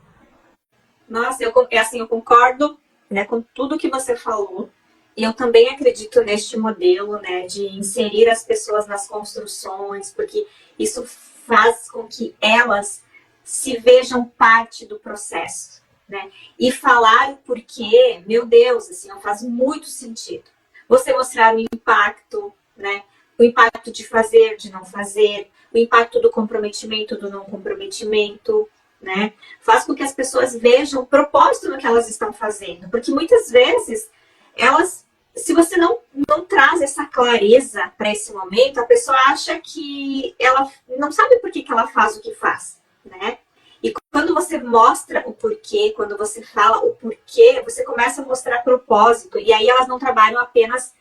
Nossa, eu concordo, né, com tudo que você falou. E eu também acredito neste modelo, né, de inserir as pessoas nas construções, porque isso faz com que elas se vejam parte do processo, né? E falar o porquê, meu Deus, assim, faz muito sentido. Você mostrar o impacto, né? O impacto de fazer, de não fazer, o impacto do comprometimento, do não comprometimento, né? Faz com que as pessoas vejam o propósito no que elas estão fazendo, porque muitas vezes elas, se você não traz essa clareza para esse momento, a pessoa acha que ela não sabe por que ela faz o que faz, né? E quando você mostra o porquê, quando você fala o porquê, você começa a mostrar propósito, e aí elas não trabalham apenas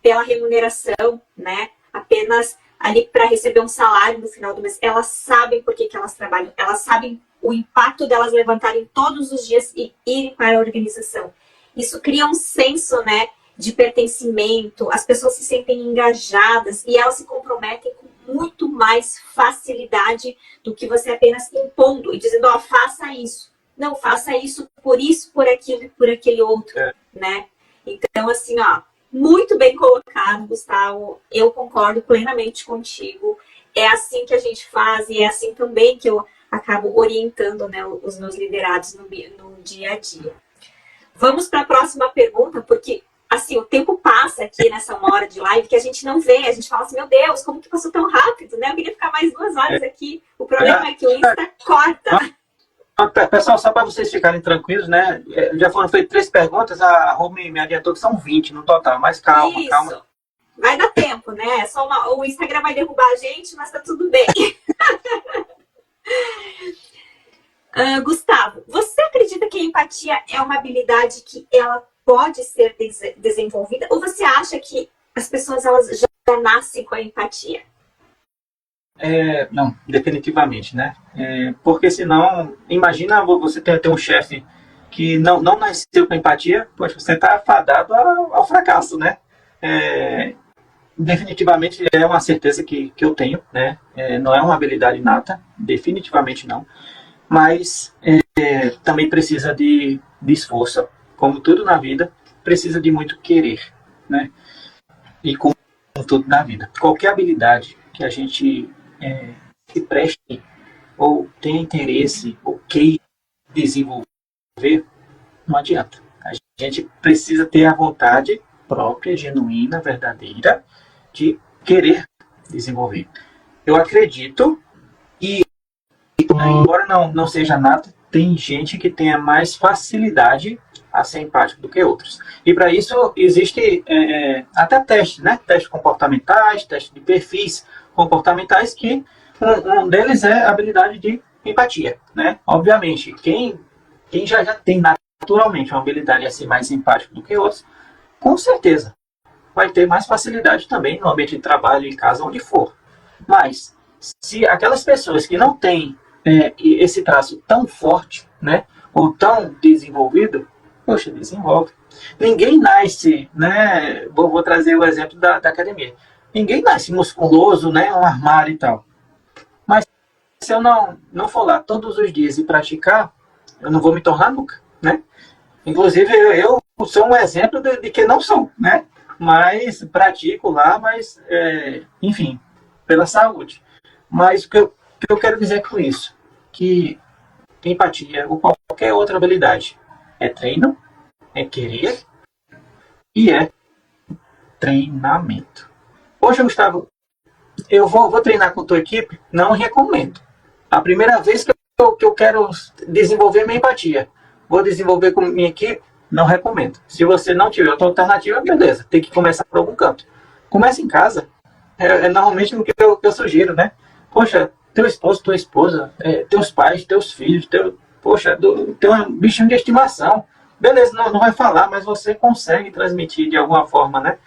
pela remuneração, né? Apenas ali para receber um salário no final do mês. Elas sabem por que elas trabalham, elas sabem o impacto delas levantarem todos os dias e irem para a organização. Isso cria um senso, né, de pertencimento, as pessoas se sentem engajadas e elas se comprometem com muito mais facilidade do que você apenas impondo e dizendo, faça isso. Não, faça isso, por aquilo e por aquele outro, né? Então, assim, muito bem colocado, Gustavo. Eu concordo plenamente contigo. É assim que a gente faz e é assim também que eu acabo orientando, né, os meus liderados no dia a dia. Vamos para a próxima pergunta, porque assim, o tempo passa aqui nessa 1 hora de live que a gente não vê, a gente fala assim, meu Deus, como que passou tão rápido, né? Eu queria ficar mais 2 horas aqui. O problema é que o Insta corta. Pessoal, só para vocês ficarem tranquilos, né? Já foram feitas 3 perguntas, a Rô me adiantou que são 20 no total, mas calma, Isso. calma. Vai dar tempo, né? O Instagram vai derrubar a gente, mas tá tudo bem. Gustavo, você acredita que a empatia é uma habilidade que ela pode ser desenvolvida? Ou você acha que as pessoas elas já nascem com a empatia? Não, definitivamente, né? Porque senão, imagina você ter um chefe que não nasceu com empatia, poxa, você está fadado ao fracasso, né? Definitivamente é uma certeza que eu tenho, né? Não é uma habilidade inata, definitivamente não. Mas também precisa de esforço. Como tudo na vida, precisa de muito querer, né? E como tudo na vida. Qualquer habilidade que a gente se preste ou tenha interesse ou queira desenvolver, não adianta. A gente precisa ter a vontade própria, genuína, verdadeira, de querer desenvolver. Eu acredito e embora não seja nada, tem gente que tenha mais facilidade a ser empático do que outros. E para isso existe até testes, né? Testes comportamentais, testes de perfis comportamentais, que um deles é a habilidade de empatia, né? Obviamente, quem já tem naturalmente uma habilidade a ser mais empático do que outros, com certeza vai ter mais facilidade também no ambiente de trabalho, em casa, onde for. Mas, se aquelas pessoas que não têm esse traço tão forte, né, ou tão desenvolvido, poxa, desenvolve. Ninguém nasce, né, vou trazer o exemplo da academia. Ninguém nasce musculoso, né, um armário e tal. Mas se eu não for lá todos os dias e praticar, eu não vou me tornar nunca, né? Inclusive, eu sou um exemplo de que não sou, né? Mas pratico lá, mas, enfim, pela saúde. Mas o que eu quero dizer com isso? Que empatia ou qualquer outra habilidade é treino, é querer e é treinamento. Poxa, Gustavo, eu vou treinar com tua equipe? Não recomendo. A primeira vez que eu quero desenvolver minha empatia, vou desenvolver com minha equipe? não recomendo. Se você não tiver outra alternativa, beleza, tem que começar por algum canto. Começa em casa. É normalmente o que eu sugiro, né? Poxa, teu esposo, tua esposa, teus pais, teus filhos, poxa, teu bichinho de estimação. Beleza, não vai falar, mas você consegue transmitir de alguma forma, né?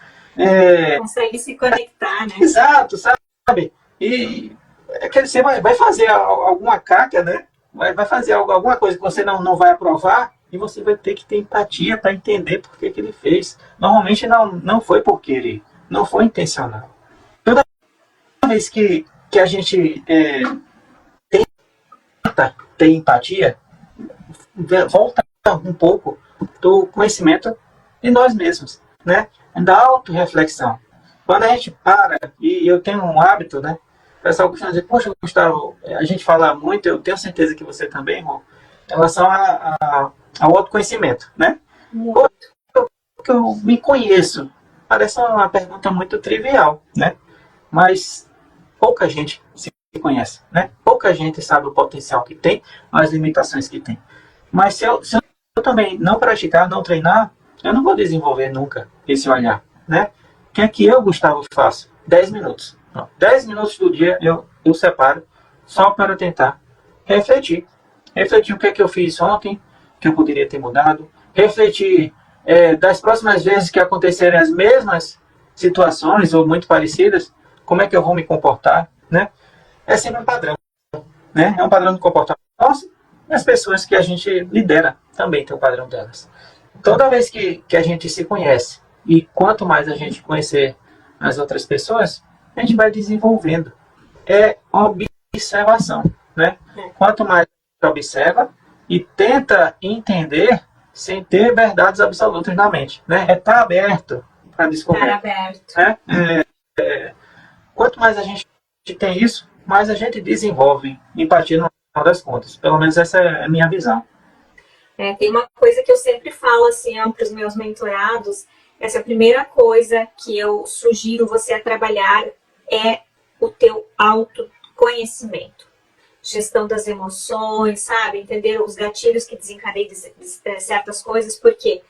Consegue se conectar, né? Exato, sabe? E é que você vai fazer alguma caca, né? Vai fazer alguma coisa que você não vai aprovar e você vai ter que ter empatia para entender por que ele fez. Normalmente não foi por querer, não foi intencional. Toda vez que a gente tenta ter empatia, volta um pouco do conhecimento de nós mesmos, né? Da autorreflexão. Quando a gente para, e eu tenho um hábito, né? O pessoal costuma dizer, poxa, Gustavo, a gente fala muito, eu tenho certeza que você também, irmão, em relação ao autoconhecimento, né? Muito. Porque eu me conheço. Parece uma pergunta muito trivial, né? Mas pouca gente se conhece, né? Pouca gente sabe o potencial que tem, as limitações que tem. Mas se eu também não praticar, não treinar, eu não vou desenvolver nunca esse olhar, né? O que é que eu, Gustavo, faço? 10 minutos. 10 minutos do dia eu separo só para tentar refletir. Refletir o que é que eu fiz ontem, que eu poderia ter mudado. Refletir das próximas vezes que acontecerem as mesmas situações ou muito parecidas, como é que eu vou me comportar, né? É sempre um padrão, né? É um padrão de comportamento nosso e as pessoas que a gente lidera também tem o padrão delas. Toda vez que a gente se conhece e quanto mais a gente conhecer as outras pessoas, a gente vai desenvolvendo. É uma observação, né? Quanto mais a gente observa e tenta entender sem ter verdades absolutas na mente, né? Estar aberto para descobrir. Estar aberto. Né? Quanto mais a gente tem isso, mais a gente desenvolve empatia no final das contas. Pelo menos essa é a minha visão. Tem uma coisa que eu sempre falo assim, para os meus mentorados, essa é a primeira coisa que eu sugiro você a trabalhar é o teu autoconhecimento. Gestão das emoções, sabe? Entender os gatilhos que desencadeiam certas coisas, porque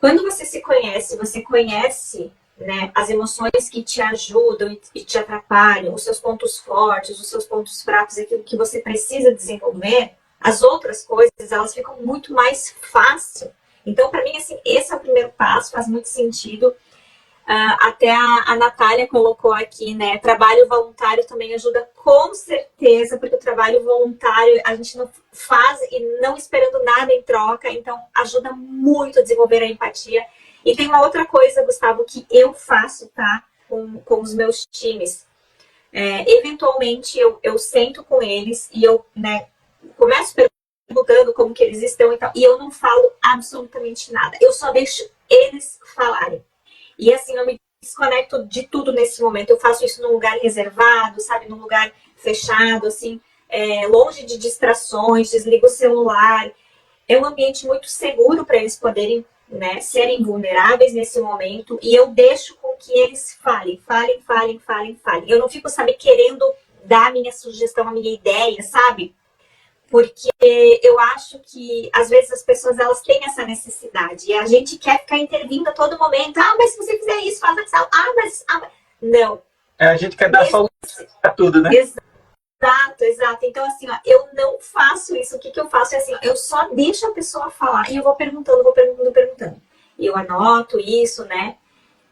quando você se conhece, né, as emoções que te ajudam e te atrapalham, os seus pontos fortes, os seus pontos fracos, aquilo que você precisa desenvolver, as outras coisas, elas ficam muito mais fácil. Então, para mim, assim, esse é o primeiro passo, faz muito sentido. Até a Natália colocou aqui, né? Trabalho voluntário também ajuda com certeza, porque o trabalho voluntário a gente não faz e não esperando nada em troca, então ajuda muito a desenvolver a empatia. E tem uma outra coisa, Gustavo, que eu faço, tá? Com os meus times. Eventualmente eu sento com eles e eu, né, começo perguntando como que eles estão e tal, e eu não falo absolutamente nada. Eu só deixo eles falarem. E assim, eu me desconecto de tudo nesse momento. Eu faço isso num lugar reservado, sabe? Num lugar fechado, assim, longe de distrações, desligo o celular. É um ambiente muito seguro para eles poderem, né, serem vulneráveis nesse momento. E eu deixo com que eles falem. Eu não fico, sabe, querendo dar a minha sugestão, a minha ideia, sabe? Porque eu acho que, às vezes, as pessoas elas têm essa necessidade. E a gente quer ficar intervindo a todo momento. Mas se você fizer isso, faz assim. Mas... Não. A gente quer dar solução para tudo, né? Exato. Então, assim, ó, eu não faço isso. O que eu faço é assim, eu só deixo a pessoa falar. E eu vou perguntando. E eu anoto isso, né?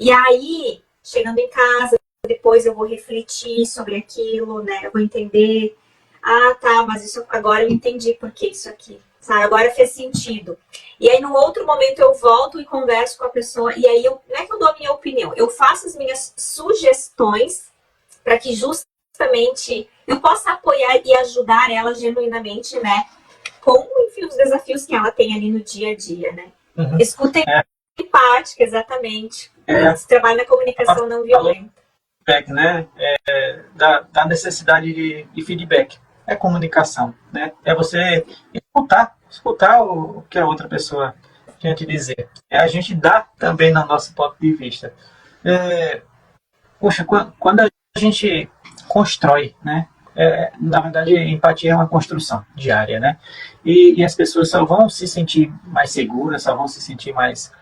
E aí, chegando em casa, depois eu vou refletir sobre aquilo, né? Eu vou entender... tá, mas isso agora eu entendi por que isso aqui, sabe? Agora fez sentido. E aí, num outro momento, eu volto e converso com a pessoa, e aí, não é que eu dou a minha opinião, eu faço as minhas sugestões para que justamente eu possa apoiar e ajudar ela genuinamente, né? Com, enfim, os desafios que ela tem ali no dia a dia, né? Uhum. Escuta empática, exatamente. Esse trabalho na comunicação não violenta. Feedback, né? Da necessidade de feedback. É comunicação, né? É você escutar o que a outra pessoa tem a te dizer. É a gente dar também no nosso ponto de vista. Poxa, quando a gente constrói, né? Na verdade, empatia é uma construção diária, né? E as pessoas só vão se sentir mais seguras, só vão se sentir mais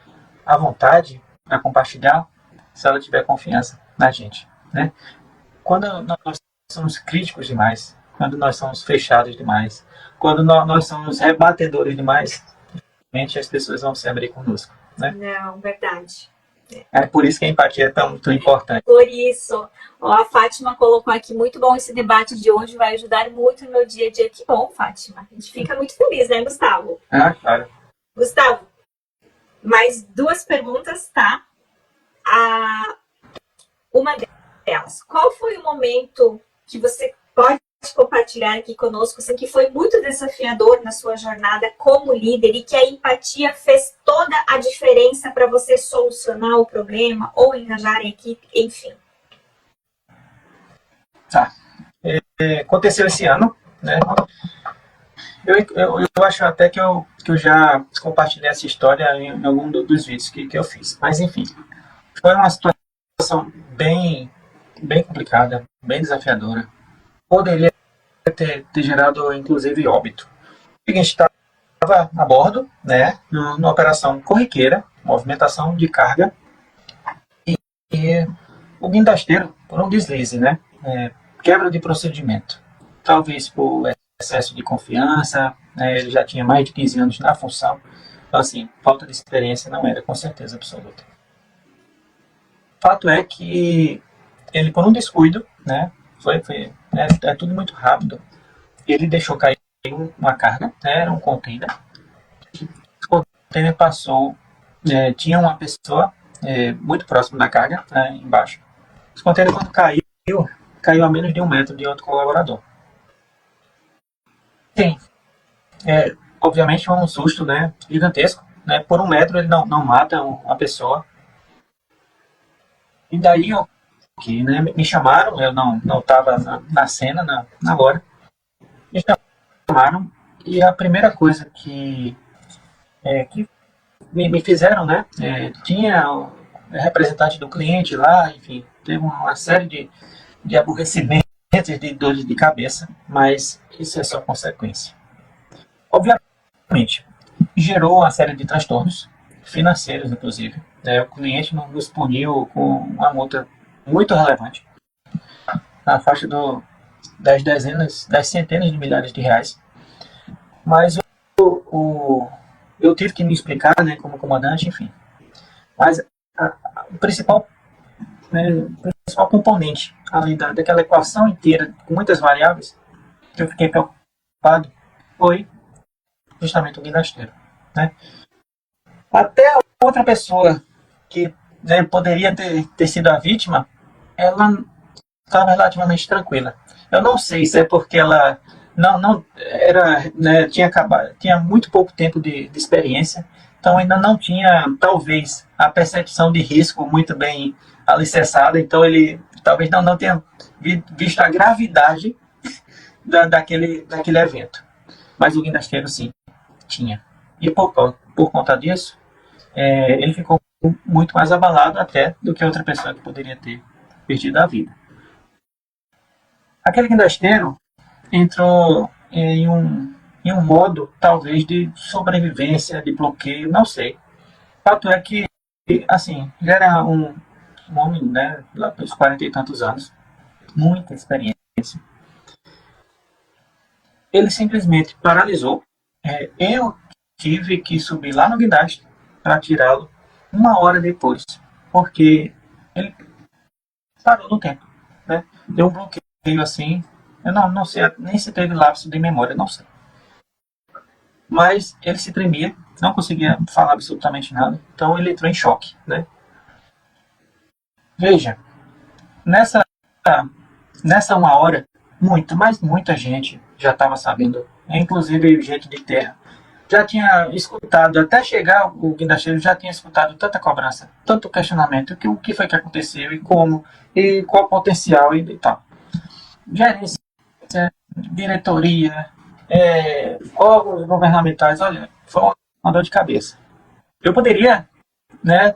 à vontade para compartilhar se ela tiver confiança na gente, né? Quando nós somos críticos demais, quando nós somos fechados demais, quando nós somos rebatedores demais, realmente as pessoas vão se abrir conosco, né? Não, verdade. É por isso que a empatia é tão importante. Por isso, ó, a Fátima colocou aqui, muito bom esse debate de hoje, vai ajudar muito no meu dia a dia. Que bom, Fátima. A gente fica muito feliz, né, Gustavo? Ah, claro. Gustavo, mais 2 perguntas, tá? Uma delas, qual foi o momento que você pode compartilhar aqui conosco, assim, que foi muito desafiador na sua jornada como líder e que a empatia fez toda a diferença para você solucionar o problema ou engajar a equipe, enfim? Tá. Aconteceu esse ano, né? Eu acho até que eu já compartilhei essa história em algum dos vídeos que eu fiz. Mas, enfim, foi uma situação bem complicada, bem desafiadora. Poderia ter gerado, inclusive, óbito. O seguinte, estava a bordo, né, numa operação corriqueira, movimentação de carga, e o guindasteiro, por um deslize, né, quebra de procedimento. Talvez por excesso de confiança, né, ele já tinha mais de 15 anos na função, então, assim, falta de experiência não era, com certeza absoluta. O fato é que ele, por um descuido, né, é tudo muito rápido, ele deixou cair uma carga, né, era um container. O container passou, tinha uma pessoa muito próximo da carga, né, embaixo. O container, quando caiu a menos de 1 metro de outro colaborador. Sim, obviamente foi um susto, né, gigantesco. Né, por 1 metro ele não mata uma pessoa. E daí né, me chamaram, eu não estava na cena, na hora. Me chamaram e a primeira coisa que me fizeram, né, tinha o representante do cliente lá, enfim, teve uma série de aborrecimentos, de dores de cabeça, mas isso é só consequência. Obviamente, gerou uma série de transtornos financeiros, inclusive. O cliente nos puniu com uma multa muito relevante, na faixa das centenas de milhares de reais. Mas eu tive que me explicar, né, como comandante, enfim. Mas o principal componente, além daquela equação inteira, com muitas variáveis, que eu fiquei preocupado, foi justamente o guindasteiro. Né? Até a outra pessoa que, né, poderia ter sido a vítima, ela estava relativamente tranquila. Eu não sei se é porque ela não era, né, tinha muito pouco tempo de experiência, então ainda não tinha, talvez, a percepção de risco muito bem alicerçada, então ele talvez não tenha visto a gravidade daquele evento. Mas o guindasteiro, sim, tinha. E por conta disso, ele ficou muito mais abalado até do que outra pessoa que poderia ter perdido a vida. Aquele guindasteiro entrou em um modo, talvez, de sobrevivência, de bloqueio, não sei. O fato é que, assim, ele era um homem, né, lá pelos 40 e tantos anos, muita experiência. Ele simplesmente paralisou. Eu tive que subir lá no guindaste para tirá-lo 1 hora depois, porque ele parou no tempo, né? Deu um bloqueio assim, eu não sei nem se teve lapso de memória, não sei. Mas ele se tremia, não conseguia falar absolutamente nada, então ele entrou em choque, né? Veja, nessa 1 hora, muita gente já estava sabendo, inclusive gente de terra, já tinha escutado, até chegar o guindasteiro já tinha escutado tanta cobrança, tanto questionamento, o que foi que aconteceu e como, e qual o potencial e tal. Gerência, diretoria, órgãos governamentais, olha, foi uma dor de cabeça. Eu poderia, né,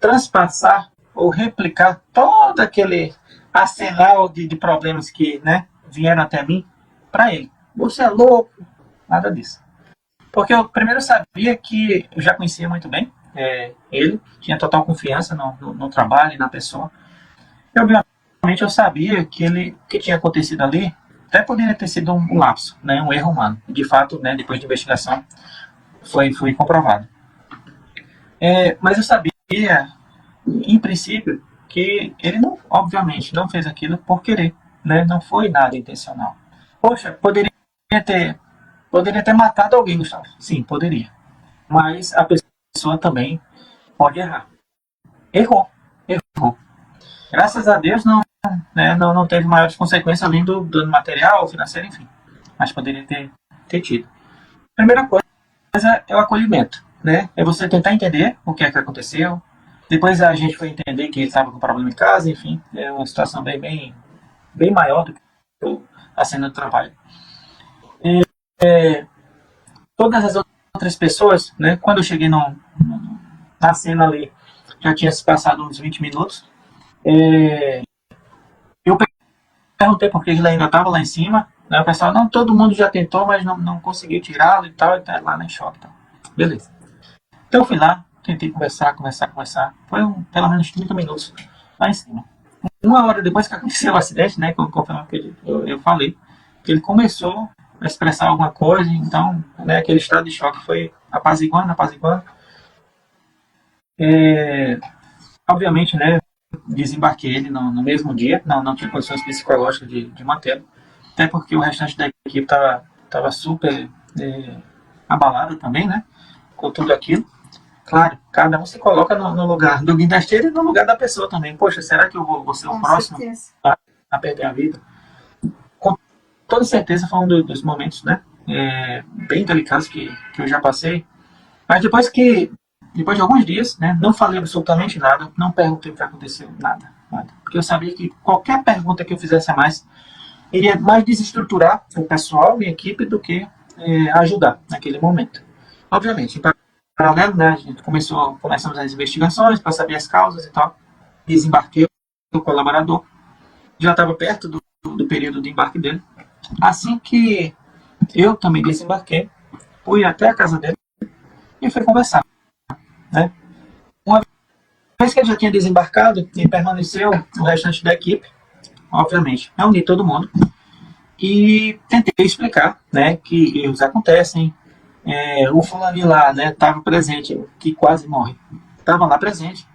transpassar ou replicar todo aquele arsenal de problemas que, né, vieram até mim para ele. Você é louco? Nada disso. Porque eu primeiro sabia que eu já conhecia muito bem ele, tinha total confiança no trabalho e na pessoa. E obviamente eu sabia que o que tinha acontecido ali até poderia ter sido um lapso, né, um erro humano. De fato, né, depois de investigação, foi comprovado. Mas eu sabia, em princípio, que ele não, obviamente, não fez aquilo por querer, né? Não foi nada intencional. Poxa, poderia ter matado alguém, Gustavo. Sim, poderia. Mas a pessoa também pode errar. Errou. Graças a Deus não teve maiores consequências além do dano material, financeiro, enfim. Mas poderia ter tido. Primeira coisa é o acolhimento, né? É você tentar entender o que é que aconteceu. Depois a gente foi entender que ele estava com problema em casa, enfim. É uma situação bem maior do que a cena do trabalho. Todas as outras pessoas, né? Quando eu cheguei na cena ali, já tinha se passado uns 20 minutos. Eu perguntei por que ele ainda estava lá em cima. Né? O pessoal, não, todo mundo já tentou, mas não conseguiu tirá-lo e tal, e tá lá em choque. Então. Beleza. Então eu fui lá, tentei conversar. Foi pelo menos 30 minutos lá em cima. Uma hora depois que aconteceu o acidente, né, que eu falei, que ele começou a expressar alguma coisa, então, né, aquele estado de choque foi apaziguando. Obviamente, né, desembarquei ele no mesmo dia, não tinha condições psicológicas de mantê-lo, até porque o restante da equipe estava super abalado também, né, com tudo aquilo. Claro, cada um se coloca no lugar do guindasteiro e no lugar da pessoa também. Poxa, será que eu vou ser o próximo a perder a vida? Com toda certeza foi um dos momentos, né, bem delicados que eu já passei. Mas depois de alguns dias, né, não falei absolutamente nada, não perguntei o que aconteceu, nada. Porque eu sabia que qualquer pergunta que eu fizesse a mais iria mais desestruturar o pessoal e a equipe do que ajudar naquele momento. Obviamente, em paralelo, né, a gente começamos as investigações para saber as causas e tal. Desembarquei o colaborador, já estava perto do período de embarque dele. Assim que eu também desembarquei, fui até a casa dele e fui conversar. Né? Uma vez que ele já tinha desembarcado e permaneceu o restante da equipe, obviamente, reuni todo mundo e tentei explicar, né, que erros acontecem. O fulano lá, né, estava presente, que quase morre, estava lá presente.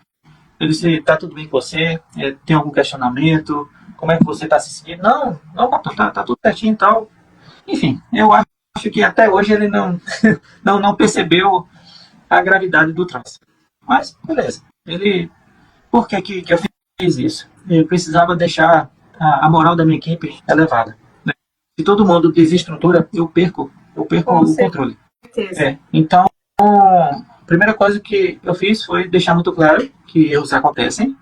Ele disse, está tudo bem com você? Tem algum questionamento? Como é que você está se sentindo? Não, tá tudo certinho e tal. Enfim, eu acho que até hoje ele não percebeu a gravidade do traço. Mas, beleza. Por que eu fiz isso? Eu precisava deixar a moral da minha equipe elevada. Né? Se todo mundo desestrutura, eu perco o controle. Então, a primeira coisa que eu fiz foi deixar muito claro que erros acontecem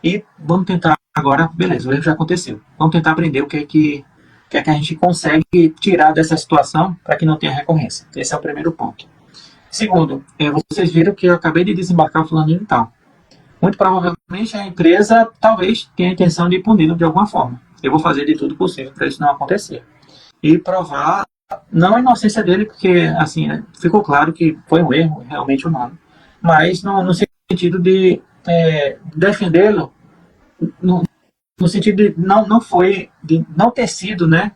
e vamos tentar agora, beleza, o erro já aconteceu. Vamos tentar aprender o que é que a gente consegue tirar dessa situação para que não tenha recorrência. Esse é o primeiro ponto. Segundo, vocês viram que eu acabei de desembarcar o fulano de tal. Muito provavelmente a empresa talvez tenha a intenção de puni-lo de alguma forma. Eu vou fazer de tudo possível para isso não acontecer. E provar, não a inocência dele, porque assim, ficou claro que foi um erro realmente humano, mas no sentido de defendê-lo, no sentido de não ter sido, né,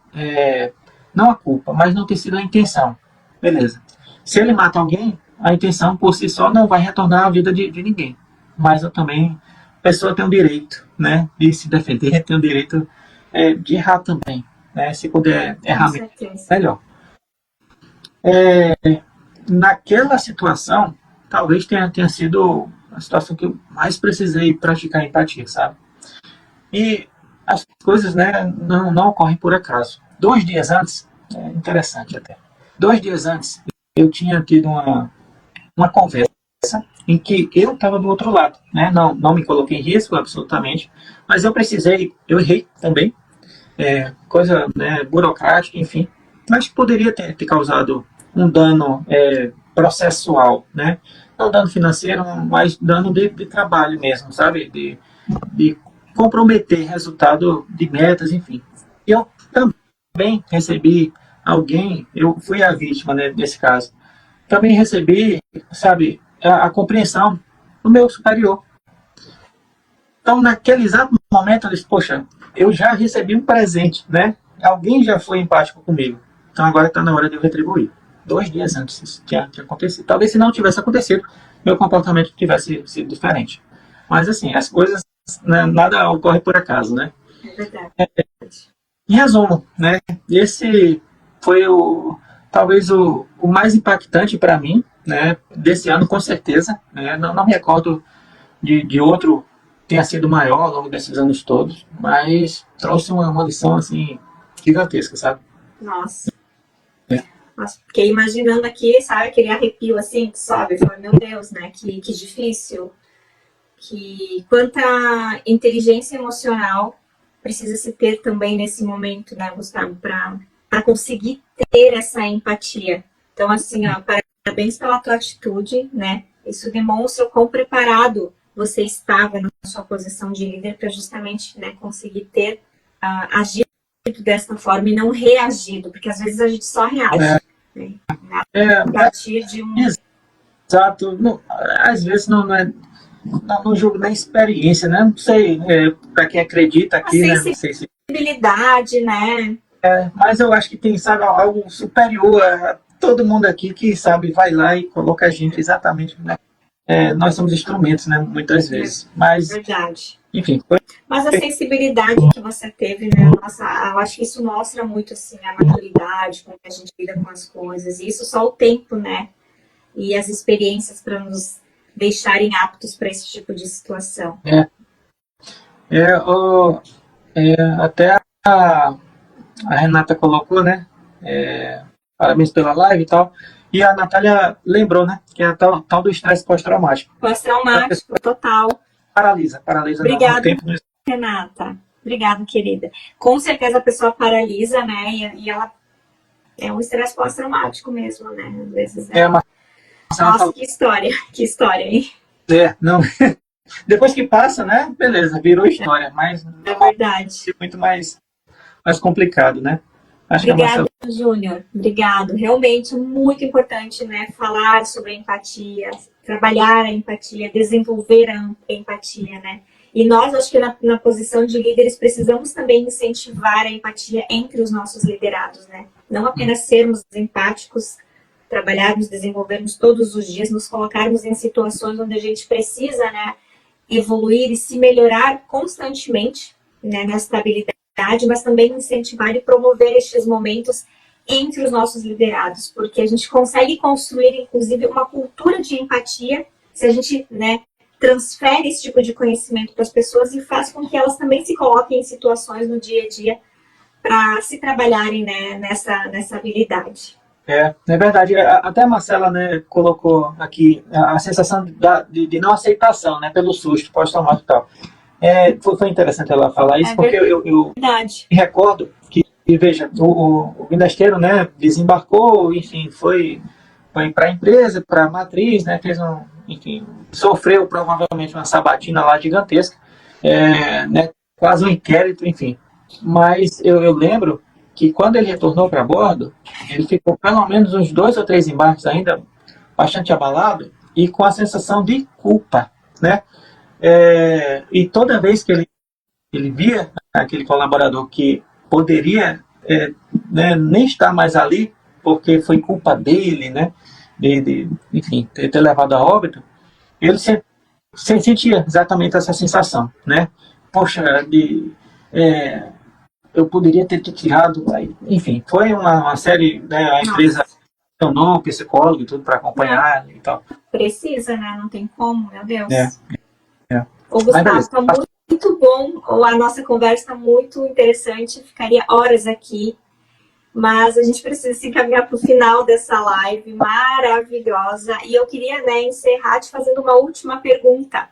não a culpa, mas não ter sido a intenção. Beleza. Se ele mata alguém, a intenção por si só não vai retornar à vida de ninguém. Mas eu também, a pessoa tem o direito, né, de se defender, tem o direito de errar também. Né, se puder errar melhor. Naquela situação, talvez tenha sido a situação que eu mais precisei praticar empatia, sabe? E as coisas, né, não ocorrem por acaso. 2 dias antes, interessante até, 2 dias antes, eu tinha tido uma conversa em que eu estava do outro lado, né? Não me coloquei em risco, absolutamente, mas eu errei também, coisa, né, burocrática, enfim, mas poderia ter causado um dano processual, né? Não dano financeiro, mas dano de trabalho mesmo, sabe? De comprometer resultado de metas, enfim. Eu também recebi alguém, eu fui a vítima, né, desse caso. Também recebi, sabe, a compreensão do meu superior. Então, naquele exato momento, eu disse, poxa, eu já recebi um presente, né? Alguém já foi empático comigo. Então, agora está na hora de eu retribuir. 2 dias antes isso tinha acontecido. Talvez se não tivesse acontecido, meu comportamento tivesse sido diferente. Mas, assim, as coisas, né, nada ocorre por acaso, né? É verdade. Em resumo, né? Esse foi talvez o mais impactante para mim, né? Desse ano, com certeza. Né? Não me recordo de outro tenha sido maior ao longo desses anos todos, mas trouxe uma lição assim gigantesca, sabe? Nossa. É. Nossa, fiquei imaginando aqui, sabe, aquele arrepio assim que sobe. Eu falei, meu Deus, né? Que difícil. Que quanta inteligência emocional precisa se ter também nesse momento, né, Gustavo, para conseguir ter essa empatia. Então, assim, ó, parabéns pela tua atitude, né? Isso demonstra o quão preparado você estava na sua posição de líder para justamente, né, conseguir ter agido dessa forma e não reagido, porque às vezes a gente só reage, né? A partir de um... Exato. Não, às vezes não é no jogo da experiência, né? Não sei, para quem acredita aqui, né? Não sei se sensibilidade, né? Mas eu acho que tem, sabe, algo superior a todo mundo aqui que, sabe, vai lá e coloca a gente exatamente, né? Nós somos instrumentos, né? Muitas vezes. Mas, verdade. Enfim. Mas a sensibilidade que você teve, né? Nossa, eu acho que isso mostra muito, assim, a maturidade com que a gente lida com as coisas. E isso só o tempo, né? E as experiências para nos deixarem aptos para esse tipo de situação. Até a Renata colocou, né? Parabéns pela live e tal. E a Natália lembrou, né? Que é a tal do estresse pós-traumático. Pós-traumático, total. Paralisa Obrigada, no tempo. Renata. Obrigada, querida. Com certeza a pessoa paralisa, né? E ela é um estresse pós-traumático mesmo, né? Às vezes. Nossa, que história, hein? Não. Depois que passa, né? Beleza, virou história, mas é verdade. É muito mais complicado, né? Obrigada, Júnior. Obrigado. Realmente muito importante, né? Falar sobre a empatia, trabalhar a empatia, desenvolver a empatia, né? E nós, acho que na posição de líderes, precisamos também incentivar a empatia entre os nossos liderados, né? Não apenas sermos empáticos, trabalharmos, desenvolvermos todos os dias, nos colocarmos em situações onde a gente precisa, né, evoluir e se melhorar constantemente, né, nessa habilidade, mas também incentivar e promover estes momentos entre os nossos liderados, porque a gente consegue construir, inclusive, uma cultura de empatia se a gente, né, transfere esse tipo de conhecimento para as pessoas e faz com que elas também se coloquem em situações no dia a dia para se trabalharem, né, nessa habilidade. É verdade. Até a Marcela, né, colocou aqui a sensação de não aceitação, né, pelo susto pós-traumático e tal. Foi interessante ela falar isso, porque eu me recordo que, veja, o Vindasteiro, né, desembarcou, enfim, foi para a empresa, para a matriz, né, enfim, sofreu provavelmente uma sabatina lá gigantesca, né, quase um inquérito, enfim. Mas eu lembro que quando ele retornou para bordo, ele ficou pelo menos uns 2 ou 3 embarques ainda bastante abalado e com a sensação de culpa, né? E toda vez que ele via aquele colaborador que poderia né, nem estar mais ali, porque foi culpa dele, né? Enfim, ter levado a óbito, ele sentia exatamente essa sensação, né? Poxa, eu poderia ter tirado, enfim, foi uma série, né, a empresa chamou o psicólogo e tudo para acompanhar e tal. Precisa, né? Não tem como, meu Deus. Ô, Gustavo, está muito bom, a nossa conversa está muito interessante, ficaria horas aqui, mas a gente precisa se encaminhar para o final dessa live maravilhosa, e eu queria, né, encerrar te fazendo uma última pergunta.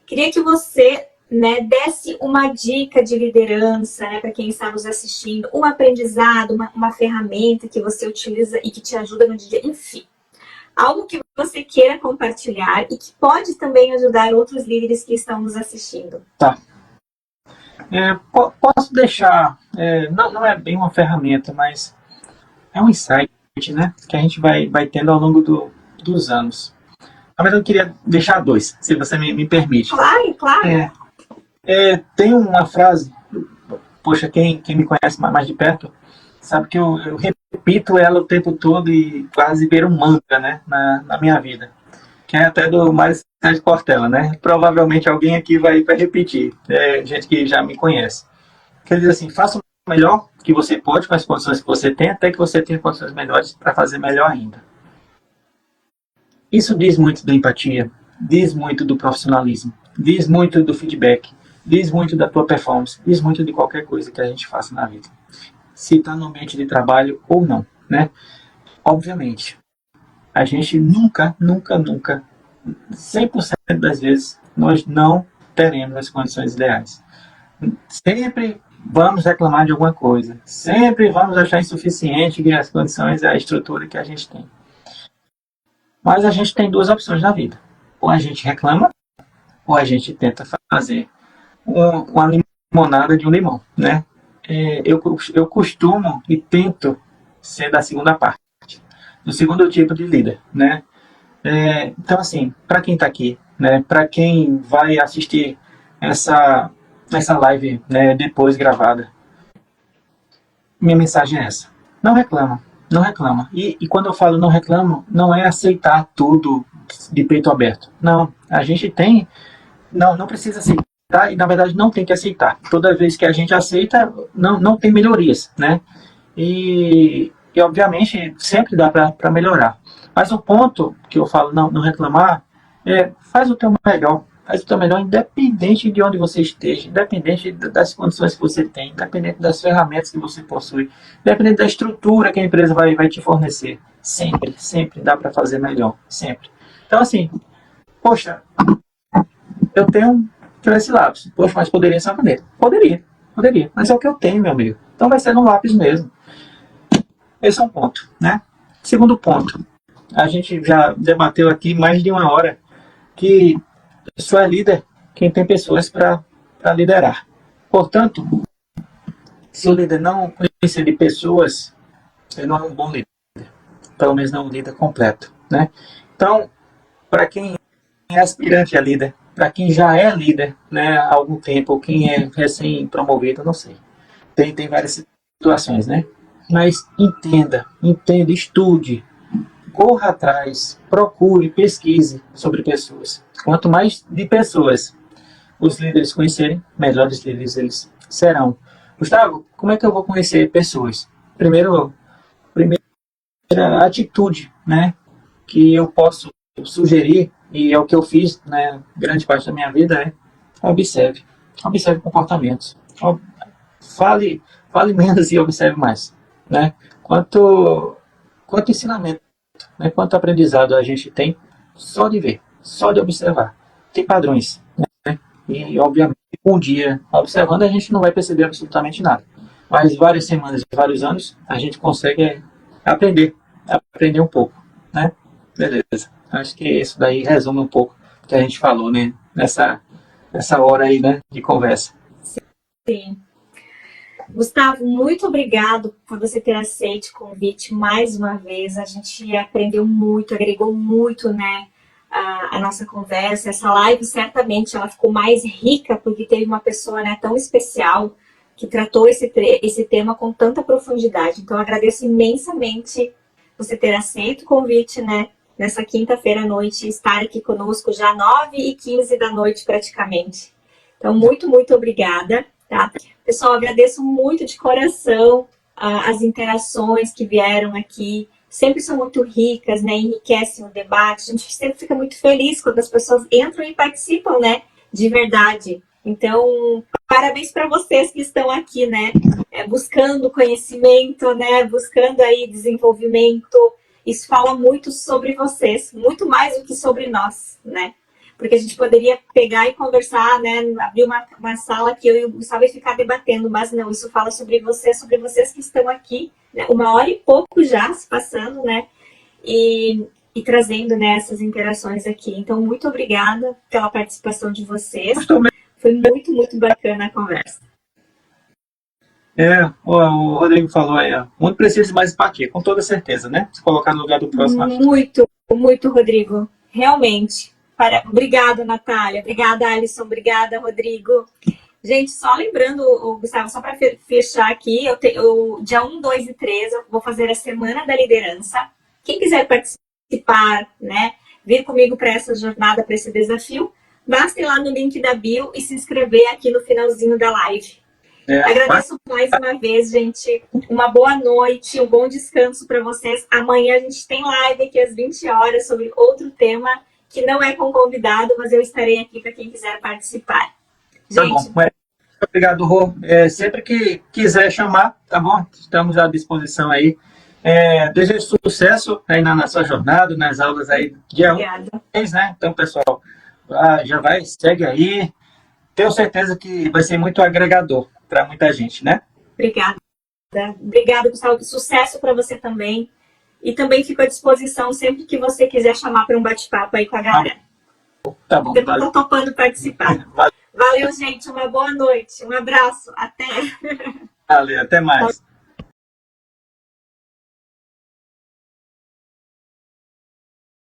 Queria que você, né, desse uma dica de liderança, né, para quem está nos assistindo, um aprendizado, uma ferramenta que você utiliza e que te ajuda no dia, enfim. Algo que você queira compartilhar e que pode também ajudar outros líderes que estão nos assistindo. Tá. Posso deixar, não é bem uma ferramenta, mas é um insight, né, que a gente vai tendo ao longo dos anos. Na verdade, eu queria deixar dois, se você me permite. Claro, claro. Tem uma frase, poxa, quem me conhece mais de perto, sabe que eu repito ela o tempo todo e quase vira um mantra, né, na minha vida. Que é até do Mário Sérgio Cortella, né? Provavelmente alguém aqui vai repetir, gente que já me conhece. Que ele diz assim, faça o melhor que você pode com as condições que você tem, até que você tenha condições melhores para fazer melhor ainda. Isso diz muito da empatia, diz muito do profissionalismo, diz muito do feedback, diz muito da tua performance, diz muito de qualquer coisa que a gente faça na vida. Se está no ambiente de trabalho ou não, né? Obviamente, a gente nunca, 100% das vezes, nós não teremos as condições ideais. Sempre vamos reclamar de alguma coisa. Sempre vamos achar insuficiente as condições, a estrutura que a gente tem. Mas a gente tem duas opções na vida. Ou a gente reclama, ou a gente tenta fazer uma limonada de um limão, né? Eu costumo e tento ser da segunda parte, do segundo tipo de líder, né? Então, assim, para quem está aqui, né, para quem vai assistir essa live, né, depois gravada, minha mensagem é essa. Não reclama, não reclama. E quando eu falo não reclamo, não é aceitar tudo de peito aberto. Não, a gente tem... Não precisa aceitar e, na verdade, não tem que aceitar. Toda vez que a gente aceita, não tem melhorias, né? E obviamente, sempre dá para melhorar. Mas o ponto que eu falo não reclamar faz o teu melhor. Faz o teu melhor independente de onde você esteja, independente das condições que você tem, independente das ferramentas que você possui, independente da estrutura que a empresa vai te fornecer. Sempre dá para fazer melhor. Sempre. Então, assim, poxa, eu tenho esse lápis. Poxa, mas poderia ser uma caneta. Poderia. Mas é o que eu tenho, meu amigo. Então vai ser no lápis mesmo. Esse é um ponto, né? Segundo ponto, a gente já debateu aqui mais de uma hora que só é líder quem tem pessoas para liderar. Portanto, se o líder não conhecer de pessoas, ele não é um bom líder. Pelo menos não um líder completo, né? Então, para quem é aspirante a líder, para quem já é líder, né, há algum tempo, ou quem é recém-promovido, não sei. Tem várias situações, né? Mas entenda, estude, corra atrás, procure, pesquise sobre pessoas. Quanto mais de pessoas os líderes conhecerem, melhores líderes eles serão. Gustavo, como é que eu vou conhecer pessoas? Primeira atitude, né, que eu posso sugerir, e é o que eu fiz, né, grande parte da minha vida, observe comportamentos. Fale menos e observe mais, né? Quanto ensinamento, né? Quanto aprendizado a gente tem só de ver, só de observar. Tem padrões, né? E obviamente um dia observando a gente não vai perceber absolutamente nada. Mas várias semanas e vários anos a gente consegue aprender um pouco, né? Beleza. Acho que isso daí resume um pouco o que a gente falou, né? Nessa hora aí, né, de conversa. Sim. Gustavo, muito obrigado por você ter aceito o convite mais uma vez. A gente aprendeu muito, agregou muito, né, a nossa conversa. Essa live, certamente, ela ficou mais rica porque teve uma pessoa, né, tão especial que tratou esse tema com tanta profundidade. Então, eu agradeço imensamente você ter aceito o convite, né, nessa quinta-feira à noite, estar aqui conosco já 9h15 da noite, praticamente. Então, muito obrigada, tá? Pessoal, agradeço muito de coração as interações que vieram aqui. Sempre são muito ricas, né? Enriquecem o debate. A gente sempre fica muito feliz quando as pessoas entram e participam, né? De verdade. Então, parabéns para vocês que estão aqui, né? Buscando conhecimento, né? Buscando aí desenvolvimento. Isso fala muito sobre vocês, muito mais do que sobre nós, né? Porque a gente poderia pegar e conversar, né? Abrir uma sala que eu e o Gustavo ia ficar debatendo, mas não, isso fala sobre vocês que estão aqui, né? 1h e pouco já se passando, né? E trazendo, né, essas interações aqui. Então, muito obrigada pela participação de vocês. Foi muito, muito bacana a conversa. O Rodrigo falou aí, ó, muito preciso mais empatia, com toda certeza, né? Se colocar no lugar do próximo. Muito, muito, Rodrigo. Realmente. Obrigada, Natália. Obrigada, Alisson. Obrigada, Rodrigo. Gente, só lembrando, Gustavo, só para fechar aqui, dia 1, 2 e 3 eu vou fazer a Semana da Liderança. Quem quiser participar, né, vir comigo para essa jornada, para esse desafio, basta ir lá no link da bio e se inscrever aqui no finalzinho da live. Agradeço mais uma vez, gente. Uma boa noite, um bom descanso para vocês. Amanhã a gente tem live aqui às 20 horas sobre outro tema que não é com convidado, mas eu estarei aqui para quem quiser participar. Gente. Tá bom. Obrigado, Rô. Sempre que quiser chamar, tá bom? Estamos à disposição aí. Desejo sucesso aí na sua jornada, nas aulas aí dia 1, né? Então, pessoal, já vai, segue aí. Tenho certeza que vai ser muito agregador para muita gente, né? Obrigada. Obrigada, Gustavo. Sucesso para você também. E também fico à disposição sempre que você quiser chamar para um bate-papo aí com a galera. Tá bom. Eu tô topando participar. Valeu, gente. Uma boa noite. Um abraço. Até. Valeu, até mais.